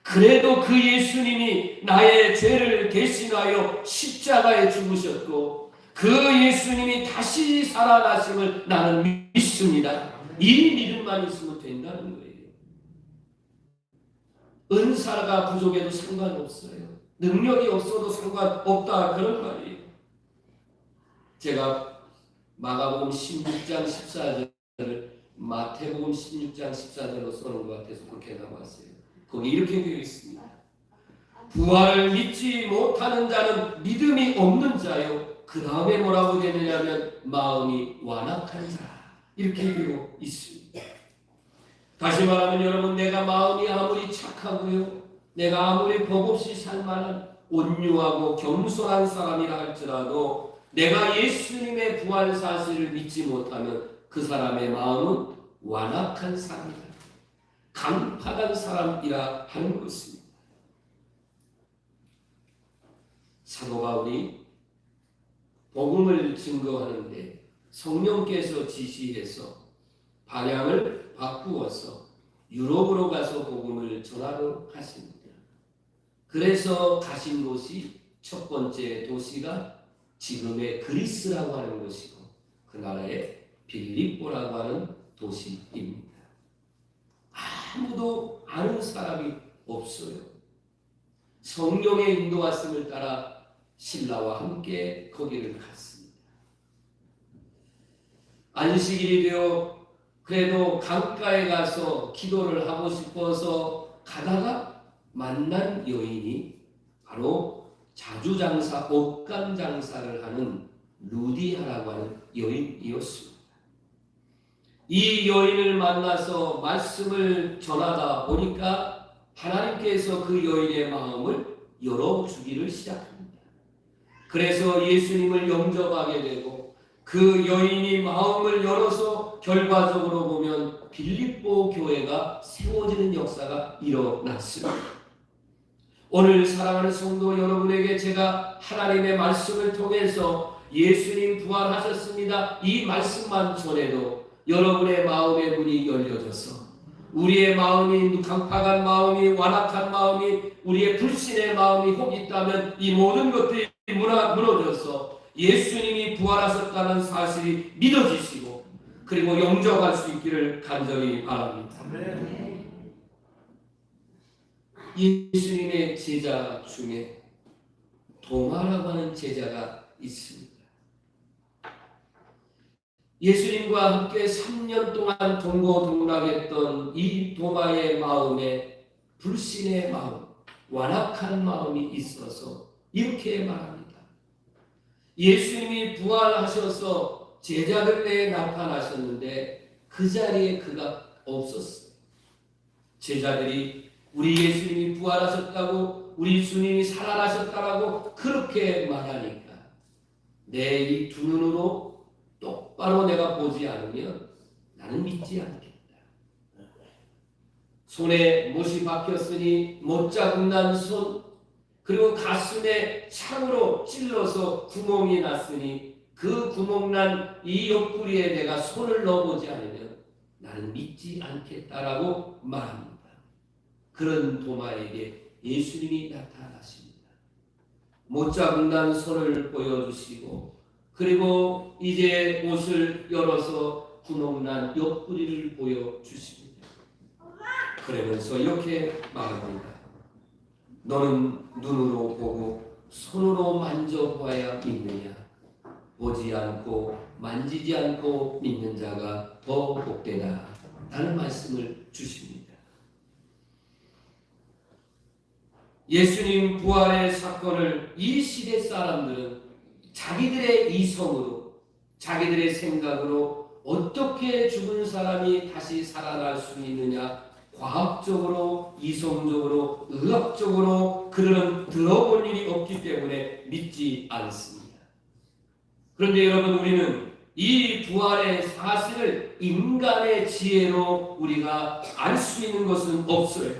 Speaker 1: 그래도 그 예수님이 나의 죄를 대신하여 십자가에 죽으셨고 그 예수님이 다시 살아나심을 나는 믿습니다. 이 믿음만 있으면 된다는 거예요. 은사가 부족해도 상관없어요. 능력이 없어도 상관없다 그런 말이에요. 제가 마가복음 16장 14절을 마태복음 16장 14절로 써놓은 것 같아서 그렇게 나왔어요. 거기 이렇게 되어 있습니다. 부활을 믿지 못하는 자는 믿음이 없는 자요. 그 다음에 뭐라고 되느냐면 마음이 완악한 자. 이렇게 되어 있습니다. 다시 말하면 여러분, 내가 마음이 아무리 착하고요, 내가 아무리 복없이 살만한 온유하고 겸손한 사람이라 할지라도 내가 예수님의 부활 사실을 믿지 못하면 그 사람의 마음은 완악한 사람이다. 강팍한 사람이라 하는 것입니다. 사도 바울이 복음을 증거하는데 성령께서 지시해서 방향을 바꾸어서 유럽으로 가서 복음을 전하도록 하십니다. 그래서 가신 곳이 첫 번째 도시가 지금의 그리스라고 하는 것이고 그 나라의 빌립보라고 하는 도시입니다. 아무도 아는 사람이 없어요. 성령의 인도하심을 따라 신라와 함께 거기를 갔습니다. 안식일이 되어 그래도 강가에 가서 기도를 하고 싶어서 가다가 만난 여인이 바로 자주장사, 옷감 장사를 하는 루디아라고 하는 여인이었습니다. 이 여인을 만나서 말씀을 전하다 보니까 하나님께서 그 여인의 마음을 열어주기를 시작합니다. 그래서 예수님을 영접하게 되고 그 여인이 마음을 열어서 결과적으로 보면 빌립보 교회가 세워지는 역사가 일어났습니다. 오늘 사랑하는 성도 여러분에게 제가 하나님의 말씀을 통해서 예수님 부활하셨습니다. 이 말씀만 전해도 여러분의 마음의 문이 열려져서 우리의 마음이 강팍한 마음이 완악한 마음이 우리의 불신의 마음이 혹 있다면 이 모든 것들이 무너져서 예수님이 부활하셨다는 사실이 믿어지시고 그리고 영접할 수 있기를 간절히 바랍니다. 예수님의 제자 중에 도마라고 하는 제자가 있습니다. 예수님과 함께 3년 동안 동고동락했던 이 도마의 마음에 불신의 마음, 완악한 마음이 있어서 이렇게 말합니다. 예수님이 부활하셔서 제자들 내에 나타나셨는데 그 자리에 그가 없었어요. 제자들이 우리 예수님이 부활하셨다고 우리 주님이 살아나셨다라고 그렇게 말하니까 내 이 두 눈으로 똑바로 내가 보지 않으면 나는 믿지 않겠다. 손에 못이 박혔으니 못자국 난 손, 그리고 가슴에 창으로 찔러서 구멍이 났으니 그 구멍 난 이 옆구리에 내가 손을 넣어보지 않으면 나는 믿지 않겠다라고 말합니다. 그런 도마에게 예수님이 나타나십니다. 못자국 난 손을 보여주시고 그리고 이제 옷을 열어서 구멍난 옆구리를 보여주십니다. 그러면서 이렇게 말합니다. 너는 눈으로 보고 손으로 만져봐야 믿느냐? 보지 않고 만지지 않고 믿는 자가 더 복되다 라는 말씀을 주십니다. 예수님 부활의 사건을 이 시대 사람들은 자기들의 이성으로 자기들의 생각으로 어떻게 죽은 사람이 다시 살아날 수 있느냐, 과학적으로 이성적으로 의학적으로 그들은 들어본 일이 없기 때문에 믿지 않습니다. 그런데 여러분, 우리는 이 부활의 사실을 인간의 지혜로 우리가 알 수 있는 것은 없어요.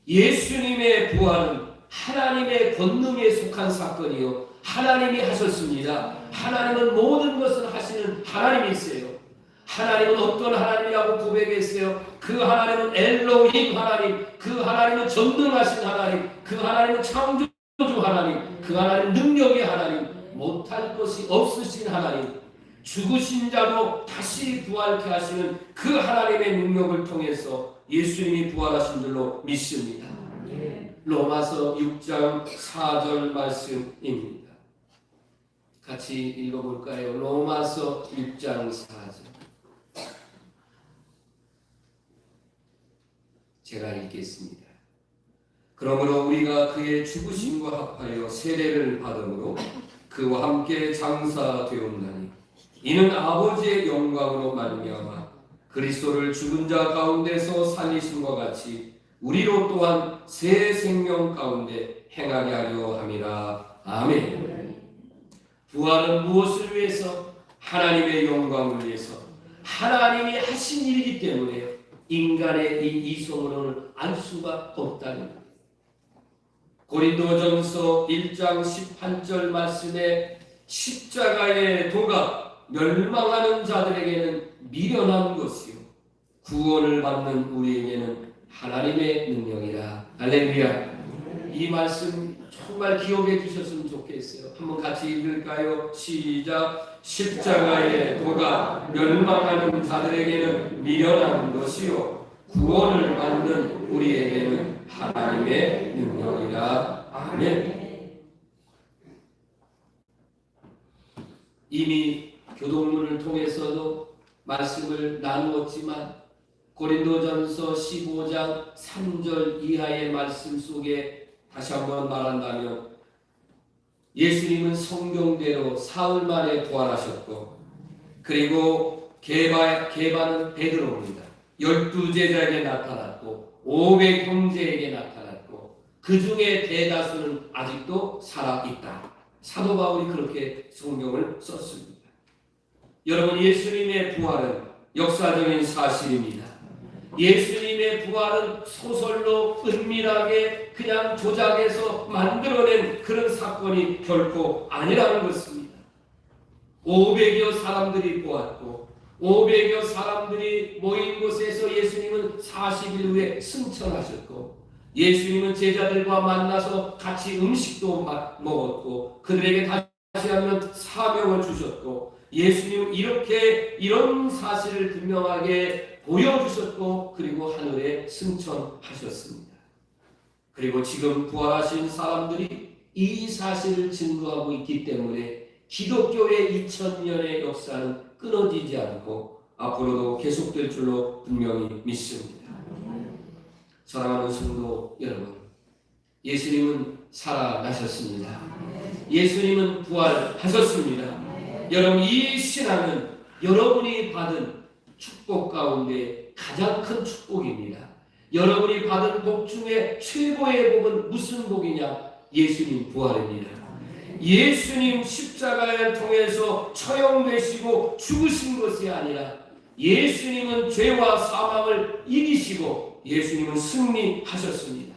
Speaker 1: 예수님의 부활은 하나님의 권능에 속한 사건이요 하나님이 하셨습니다. 하나님은 모든 것을 하시는 하나님이세요. 하나님은 어떤 하나님이라고 고백했어요? 그 하나님은 엘로힘 하나님, 그 하나님은 전능하신 하나님, 그 하나님은 창조주 하나님, 그 하나님은 능력의 하나님, 못할 것이 없으신 하나님, 죽으신 자도 다시 부활케 하시는 그 하나님의 능력을 통해서 예수님이 부활하신 줄로 믿습니다. 로마서 6장 4절 말씀입니다. 같이 읽어볼까요? 로마서 6장 4절. 제가 읽겠습니다. 그러므로 우리가 그의 죽으심과 합하여 세례를 받음으로 그와 함께 장사되었나니 이는 아버지의 영광으로 말미암아 그리스도를 죽은 자 가운데서 살리심과 같이 우리로 또한 새 생명 가운데 행하게 하려 함이라. 아멘. 부활은 무엇을 위해서? 하나님의 영광을 위해서 하나님이 하신 일이기 때문에 인간의 이 이성으로는 알 수가 없다는 거예요. 고린도전서 1장 18절 말씀에 십자가의 도가 멸망하는 자들에게는 미련한 것이요 구원을 받는 우리에게는 하나님의 능력이라. 할렐루야. 이 말씀 정말 기억해 주셨으면 좋겠어요. 한번 같이 읽을까요? 시작. 십자가의 도가 멸망하는 자들에게는 미련한 것이요 구원을 받는 우리에게는 하나님의 능력이라. 아멘. 이미 교동문을 통해서도 말씀을 나누었지만 고린도전서 15장 3절 이하의 말씀 속에 다시 한번 말한다면 예수님은 성경대로 사흘 만에 부활하셨고 그리고 게바는 베드로입니다. 12제자에게 나타났고 500 형제에게 나타났고 그 중에 대다수는 아직도 살아있다. 사도 바울이 그렇게 성경을 썼습니다. 여러분, 예수님의 부활은 역사적인 사실입니다. 예수님의 부활은 소설로 은밀하게 그냥 조작해서 만들어낸 그런 사건이 결코 아니라는 것입니다. 500여 사람들이 보았고 500여 사람들이 모인 곳에서 예수님은 40일 후에 승천하셨고 예수님은 제자들과 만나서 같이 음식도 먹었고 그들에게 다시 한번 사명을 주셨고 예수님은 이런 사실을 분명하게 보여주셨고 그리고 하늘에 승천하셨습니다. 그리고 지금 부활하신 사람들이 이 사실을 증거하고 있기 때문에 기독교의 2000년의 역사는 끊어지지 않고 앞으로도 계속될 줄로 분명히 믿습니다. 사랑하는 성도 여러분, 예수님은 살아나셨습니다. 예수님은 부활하셨습니다. 여러분, 이 신앙은 여러분이 받은 축복 가운데 가장 큰 축복입니다. 여러분이 받은 복 중에 최고의 복은 무슨 복이냐? 예수님 부활입니다. 예수님 십자가를 통해서 처형되시고 죽으신 것이 아니라 예수님은 죄와 사망을 이기시고 예수님은 승리하셨습니다.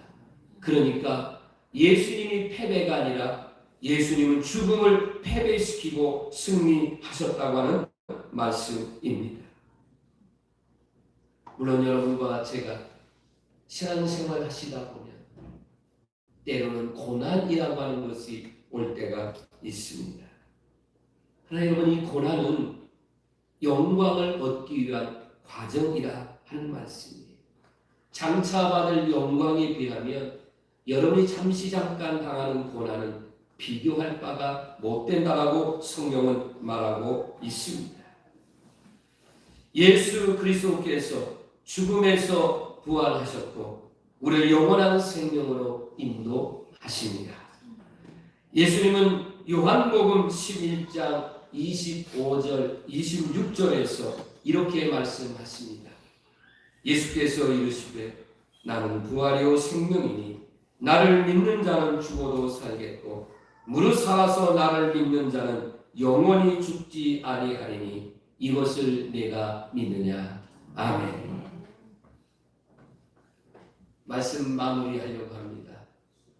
Speaker 1: 그러니까 예수님이 패배가 아니라 예수님은 죽음을 패배시키고 승리하셨다고 하는 말씀입니다. 물론 여러분과 제가 신앙생활 하시다 보면 때로는 고난이라고 하는 것이 올 때가 있습니다. 그러나 여러분, 이 고난은 영광을 얻기 위한 과정이라 하는 말씀이에요. 장차 받을 영광에 비하면 여러분이 잠시 잠깐 당하는 고난은 비교할 바가 못 된다라고 성경은 말하고 있습니다. 예수 그리스도께서 죽음에서 부활하셨고 우리를 영원한 생명으로 인도하십니다. 예수님은 요한복음 11장 25절 26절에서 이렇게 말씀하십니다. 예수께서 이르시되 나는 부활이요 생명이니 나를 믿는 자는 죽어도 살겠고 무릇 살아서 나를 믿는 자는 영원히 죽지 아니하리니 이것을 내가 믿느냐. 아멘. 말씀 마무리하려고 합니다.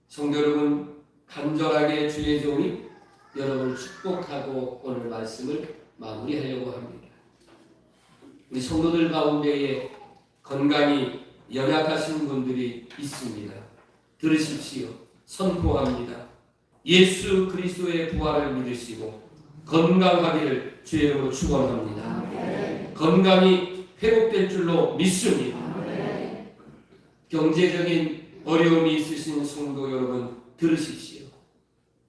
Speaker 1: 성도 여러분, 간절하게 주의 종이 여러분을 축복하고 오늘 말씀을 마무리하려고 합니다. 우리 성도들 가운데에 건강이 연약하신 분들이 있습니다. 들으십시오. 선포합니다. 예수 그리스도의 부활을 믿으시고 건강하기를 주의 이름으로 축원합니다. 건강이 회복될 줄로 믿습니다. 경제적인 어려움이 있으신 성도 여러분, 들으십시오.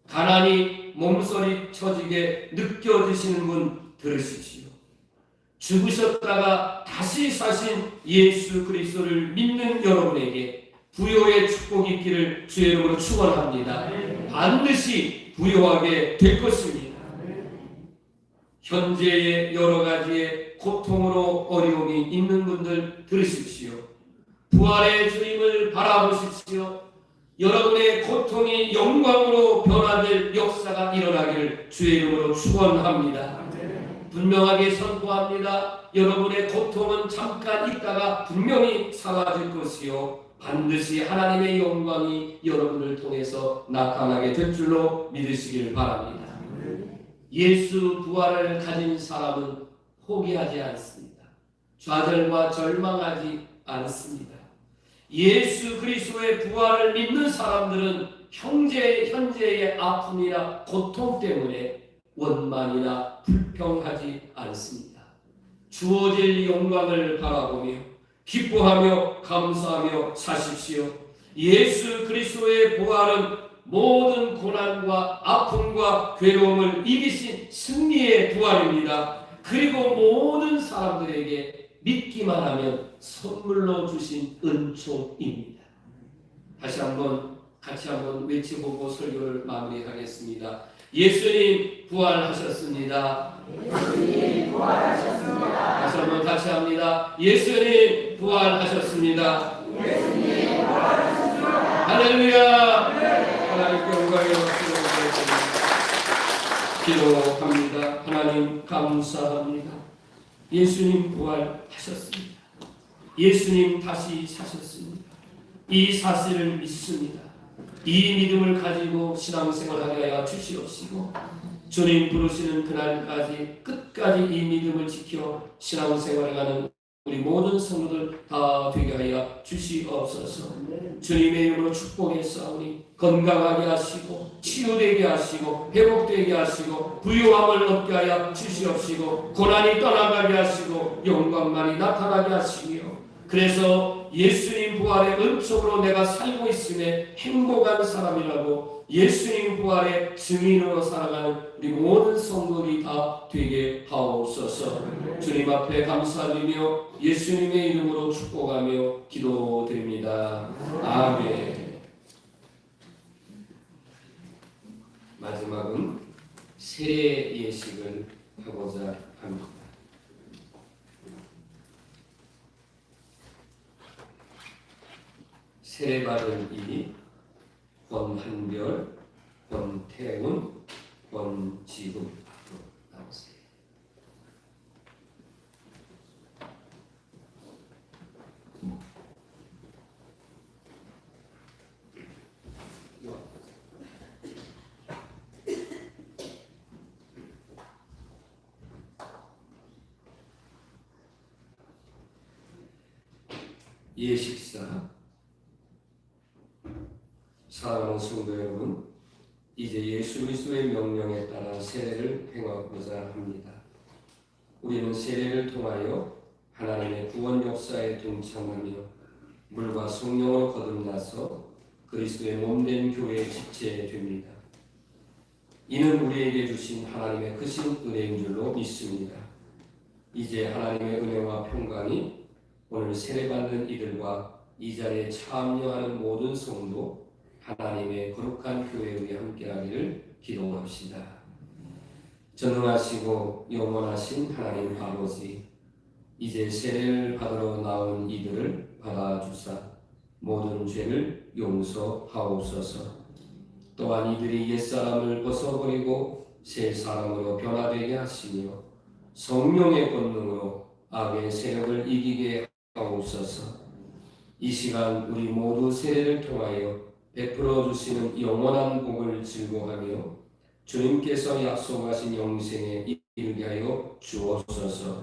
Speaker 1: 가난이 몸서리 쳐지게 느껴지시는 분 들으십시오. 죽으셨다가 다시 사신 예수 그리스도를 믿는 여러분에게 부요의 축복이 있기를 주의 이름으로 축원합니다. 반드시 부요하게 될 것입니다. 현재의 여러 가지의 고통으로 어려움이 있는 분들 들으십시오. 부활의 주님을 바라보십시오. 여러분의 고통이 영광으로 변화될 역사가 일어나기를 주의 이름으로 축원합니다. 분명하게 선포합니다. 여러분의 고통은 잠깐 있다가 분명히 사라질 것이요 반드시 하나님의 영광이 여러분을 통해서 나타나게 될 줄로 믿으시길 바랍니다. 예수 부활을 가진 사람은 포기하지 않습니다. 좌절과 절망하지 않습니다. 예수 그리스도의 부활을 믿는 사람들은 현재의 아픔이나 고통 때문에 원만이나 불평하지 않습니다. 주어질 영광을 바라보며 기뻐하며 감사하며 사십시오. 예수 그리스도의 부활은 모든 고난과 아픔과 괴로움을 이기신 승리의 부활입니다. 그리고 모든 사람들에게 믿기만 하면 선물로 주신 은총입니다. 다시 한번 같이 한번 외쳐보고 설교를 마무리하겠습니다. 예수님 부활하셨습니다.
Speaker 5: 예수님 부활하셨습니다.
Speaker 1: 다시 한번 같이 합니다. 예수님 부활하셨습니다.
Speaker 5: 예수님 부활하셨습니다.
Speaker 1: 할렐루야. 하나님께 영광의 박수를 드리겠습니다. 기도합니다. 하나님 감사합니다.
Speaker 6: 예수님 부활하셨습니다. 예수님 다시 사셨습니다. 이 사실을 믿습니다. 이 믿음을 가지고 신앙생활하게 하여 주시옵시고 주님 부르시는 그날까지 끝까지 이 믿음을 지켜 신앙생활하는 우리 모든 성도들 다 되게 하여 주시옵소서. 주님의 이름으로 축복했사오니 건강하게 하시고 치유되게 하시고 회복되게 하시고 부유함을 얻게 하여 주시옵시고 고난이 떠나가게 하시고 영광만이 나타나게 하시며 그래서 예수님 부활의 은총으로 내가 살고 있음에 행복한 사람이라고 예수님 부활의 증인으로 살아가는 우리 모든 성도들이 다 되게 하옵소서. 주님 앞에 감사드리며 예수님의 이름으로 축복하며 기도드립니다. 아멘.
Speaker 1: 마지막은 세례 예식을 하고자 합니다. 세례받은 이 권한별, 권태훈, 권지훈 앞으로 나오세요. 예식사. 사랑하는 성도 여러분, 이제 예수 그리스도의 명령에 따라 세례를 행하고자 합니다. 우리는 세례를 통하여 하나님의 구원 역사에 동참하며 물과 성령으로 거듭나서 그리스도의 몸된 교회의 지체됩니다. 이는 우리에게 주신 하나님의 크신 은혜인 줄로 믿습니다. 이제 하나님의 은혜와 평강이 오늘 세례받는 이들과 이 자리에 참여하는 모든 성도 하나님의 거룩한 교회에 함께하기를 기도합시다. 전능하시고 영원하신 하나님 아버지, 이제 세례를 받으러 나온 이들을 받아주사 모든 죄를 용서하옵소서. 또한 이들이 옛사람을 벗어버리고 새 사람으로 변화되게 하시며 성령의 권능으로 악의 세력을 이기게 하옵소서. 이 시간 우리 모두 세례를 통하여 베풀어 주시는 영원한 복을 즐거워하며 주님께서 약속하신 영생에 이르게 하여 주옵소서.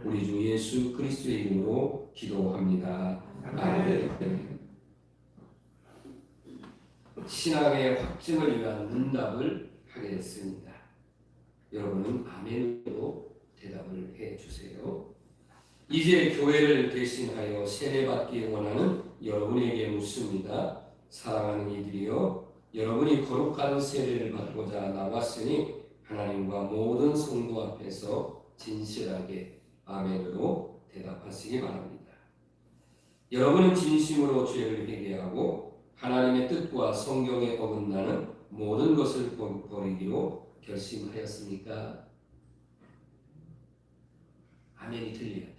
Speaker 1: 우리 주 예수 그리스도의 이름으로 기도합니다. 아멘. 신앙의 확증을 위한 문답을 하겠습니다. 여러분은 아멘으로 대답을 해주세요. 이제 교회를 대신하여 세례받기 원하는 여러분에게 묻습니다. 사랑하는 이들이여, 여러분이 거룩한 세례를 받고자 나왔으니 하나님과 모든 성도 앞에서 진실하게 아멘으로 대답하시기 바랍니다. 여러분은 진심으로 죄를 회개하고 하나님의 뜻과 성경에 어긋나는 모든 것을 버리기로 결심하였습니까? 아멘이 들려야 돼.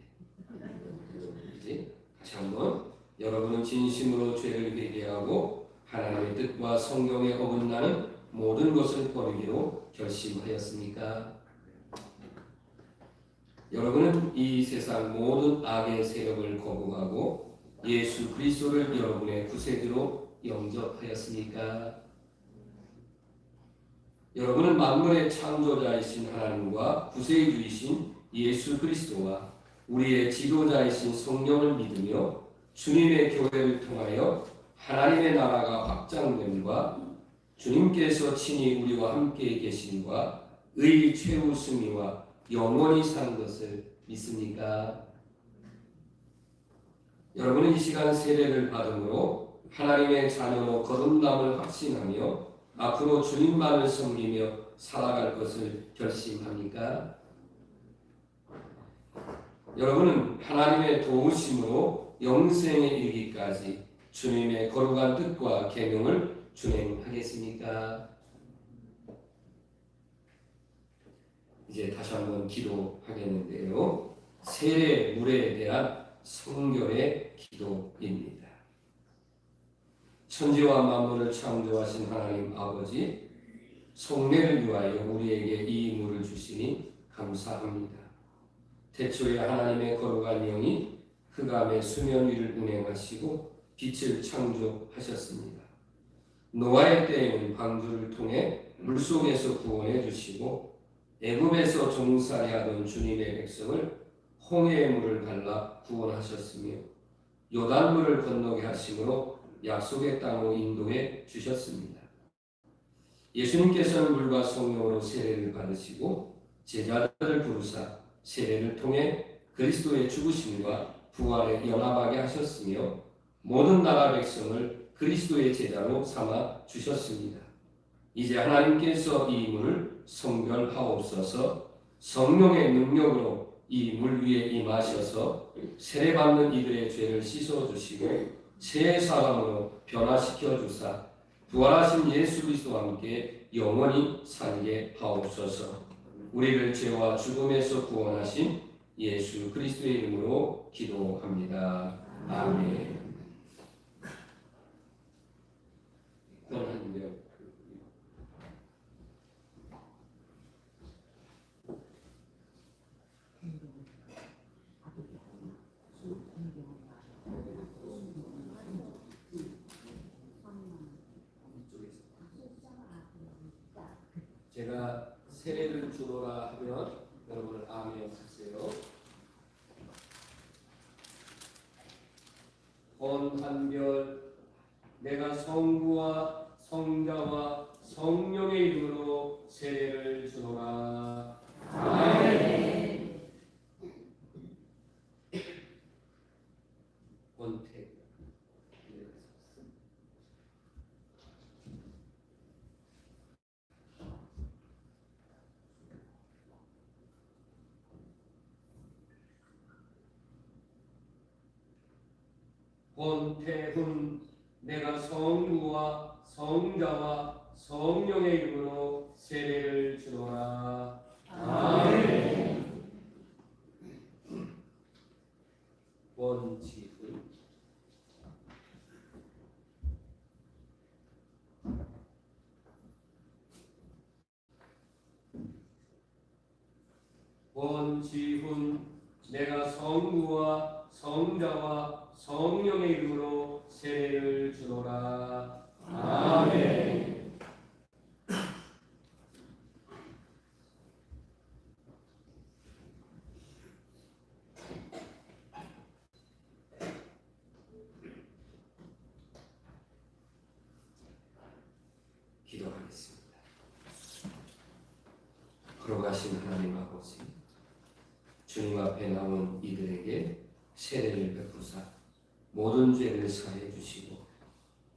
Speaker 1: 이제 다시 한번, 여러분은 진심으로 죄를 회개하고 하나님의 뜻과 성경에 어긋나는 모든 것을 버리기로 결심하였습니까? 여러분은 이 세상 모든 악의 세력을 거부하고 예수 그리스도를 여러분의 구세주로 영접하였습니까? 여러분은 만물의 창조자이신 하나님과 구세주이신 예수 그리스도와 우리의 지도자이신 성령을 믿으며 주님의 교회를 통하여 하나님의 나라가 확장됨과 주님께서 친히 우리와 함께 계심과 의 최우승이와 영원히 사는 것을 믿습니까? 여러분은 이 시간 세례를 받음으로 하나님의 자녀로 거듭남을 확신하며 앞으로 주님만을 섬기며 살아갈 것을 결심합니까? 여러분은 하나님의 도우심으로 영생에 이르기까지 주님의 거룩한 뜻과 계명을 준행하겠습니까? 이제 다시 한번 기도하겠는데요. 세례 물에 대한 성결의 기도입니다. 천지와 만물을 창조하신 하나님 아버지, 성례를 위하여 우리에게 이 물을 주시니 감사합니다.
Speaker 6: 태초에 하나님의 거룩한 영이 흑암의 수면 위를 운행하시고 빛을 창조하셨습니다. 노아의 때에는 방주를 통해 물속에서 구원해 주시고 애굽에서 종살이하던 주님의 백성을 홍해의 물을 갈라 구원하셨으며 요단물을 건너게 하심으로 약속의 땅으로 인도해 주셨습니다. 예수님께서는 물과 성령으로 세례를 받으시고 제자들을 부르사 세례를 통해 그리스도의 죽으심과 부활에 연합하게 하셨으며 모든 나라 백성을 그리스도의 제자로 삼아 주셨습니다. 이제 하나님께서 이 물을 성별하옵소서. 성령의 능력으로 이 물 위에 임하셔서 세례받는 이들의 죄를 씻어주시고 새 사람으로 변화시켜 주사 부활하신 예수 그리스도와 함께 영원히 살게 하옵소서. 우리를 죄와 죽음에서 구원하신 예수 그리스도의 이름으로 기도합니다. 아멘. 권한명 제가 세례를 주노라 하면 여러분은 아멘 하세요. 권한별 내가 성부와 성자와 성령의 이름으로 세례를 주노라. 아멘. 권태 권태훈 내가 성부와 성자와 성령의 이름으로 세례를 주노라. 아멘. 권지훈 권지훈 내가 성부와 성자와 성령의 이름으로 세례를 주노라. 아멘. 기도하겠습니다. 걸어가신 하나님 아버지, 주님 앞에 나온 이들에게 세례를 베푸사 모든 죄를 사해 주시고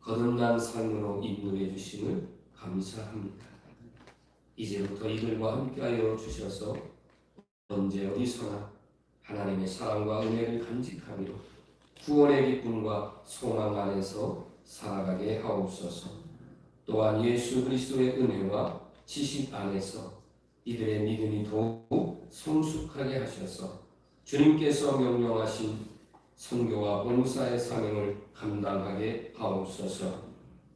Speaker 6: 거듭난 삶으로 인도해 주심을 감사합니다. 이제부터 이들과 함께하여 주셔서 언제 어디서나 하나님의 사랑과 은혜를 간직하며 구원의 기쁨과 소망 안에서 살아가게 하옵소서. 또한 예수 그리스도의 은혜와 지식 안에서 이들의 믿음이 더욱 성숙하게 하셔서 주님께서 명령하신 선교와 봉사의 사명을 감당하게 하옵소서.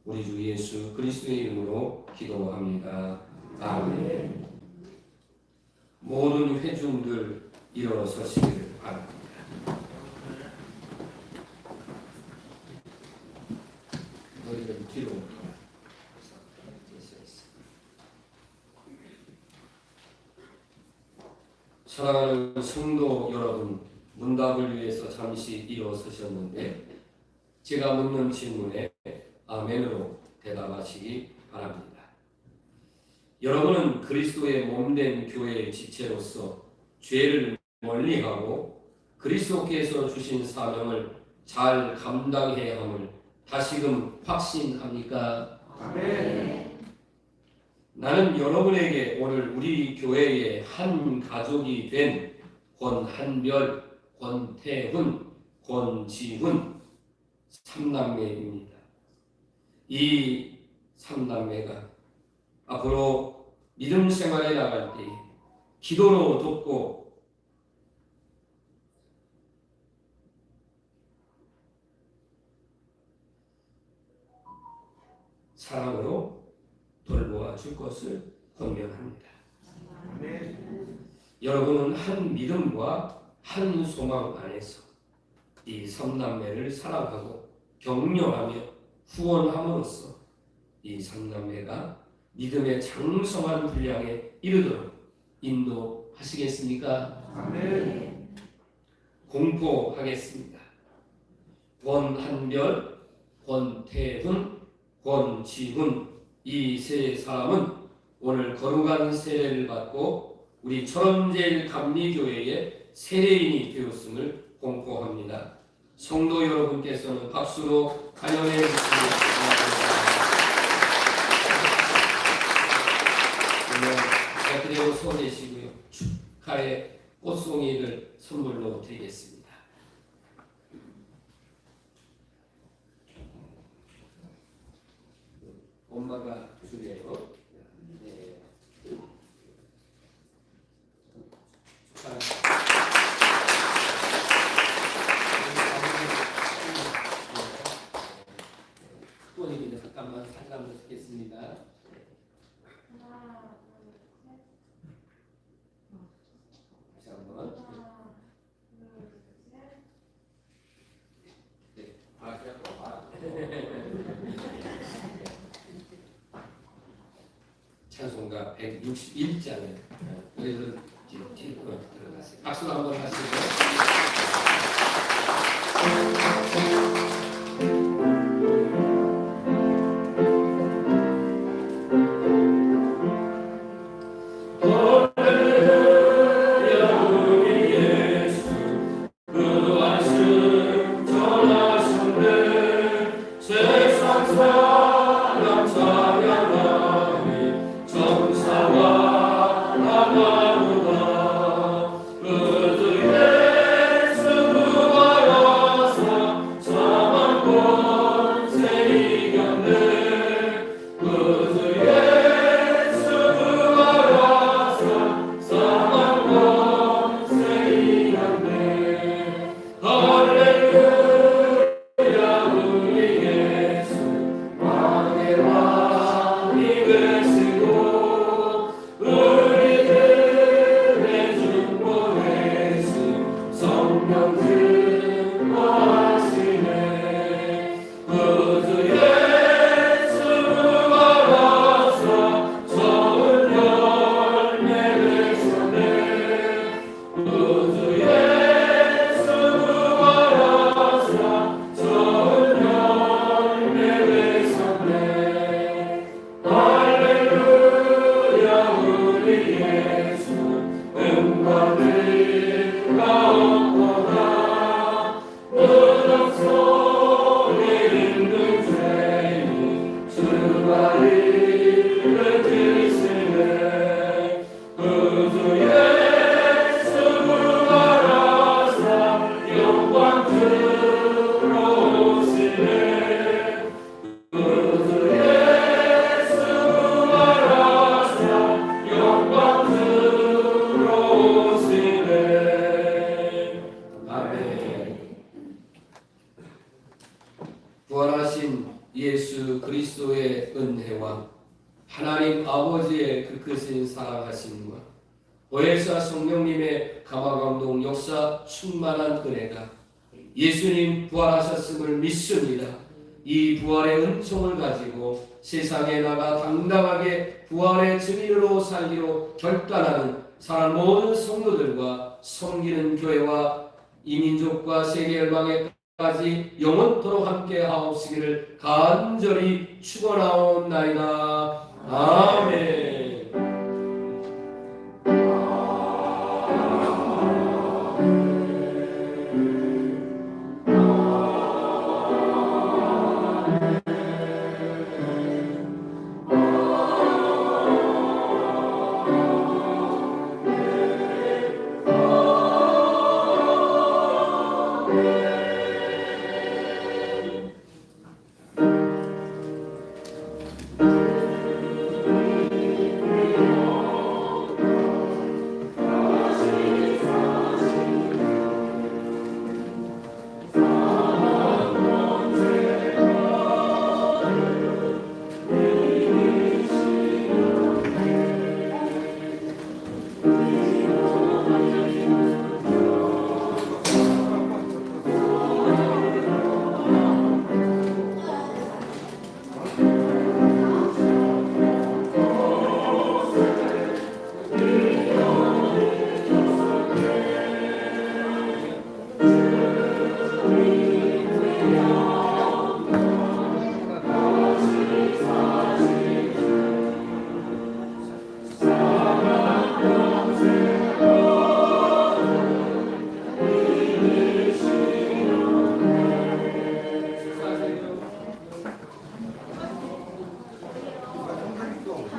Speaker 6: 우리 주 예수 그리스도의 이름으로 기도합니다. 아멘. 모든 회중들 일어서시기를 바랍니다. 너희들 뒤로 사랑하는 성도 여러분, 문답을 위해서 잠시 일어서셨는데 제가 묻는 질문에 아멘으로 대답하시기 바랍니다. 여러분은 그리스도의 몸된 교회의 지체로서 죄를 멀리하고 그리스도께서 주신 사명을 잘 감당해야 함을 다시금 확신합니까?
Speaker 2: 아멘.
Speaker 6: 나는 여러분에게 오늘 우리 교회의 한 가족이 된 권한별, 권태훈, 권지훈 3남매입니다. 이 3남매가 앞으로 믿음 생활에 나갈 때 기도로 돕고 사랑으로 돌보아 줄 것을 권면합니다. 여러분은 한 믿음과 한 소망 안에서 이 삼남매를 사랑하고 격려하며 후원함으로써 이 삼남매가 믿음의 장성한 분량에 이르도록 인도하시겠습니까?
Speaker 2: 아멘.
Speaker 6: 공포하겠습니다. 권한별, 권태훈, 권지훈 이 세 사람은 오늘 거룩한 세례를 받고 우리 철원제일 감리교회의 세례인이 되었음을 공포합니다. 성도 여러분께서는 박수로 환영해 주시기 바랍니다. 그대로 서 계시고요. 축하의 꽃송이를 선물로 드리겠습니다. 엄마가 주래요. 네. 축원입니다. 잠깐만 듣겠습니다. 다시 한번. 네. 찬송가 161장을 그래서 들어갔어요. 박수 한번 하시고. 부활하신 예수 그리스도의 은혜와 하나님 아버지의 그 크신 사랑하심과 보혜사 성령님의 감화감동 역사 충만한 은혜가 예수님 부활하셨음을 믿습니다. 이 부활의 은총을 가지고 세상에 나가 당당하게 부활의 증인으로 살기로 결단하는 사랑 모든 성도들과 섬기는 교회와 이민족과 세계 열방에까지 영원토록 함께 하옵시기를 간절히 축원하옵나이다. 아멘.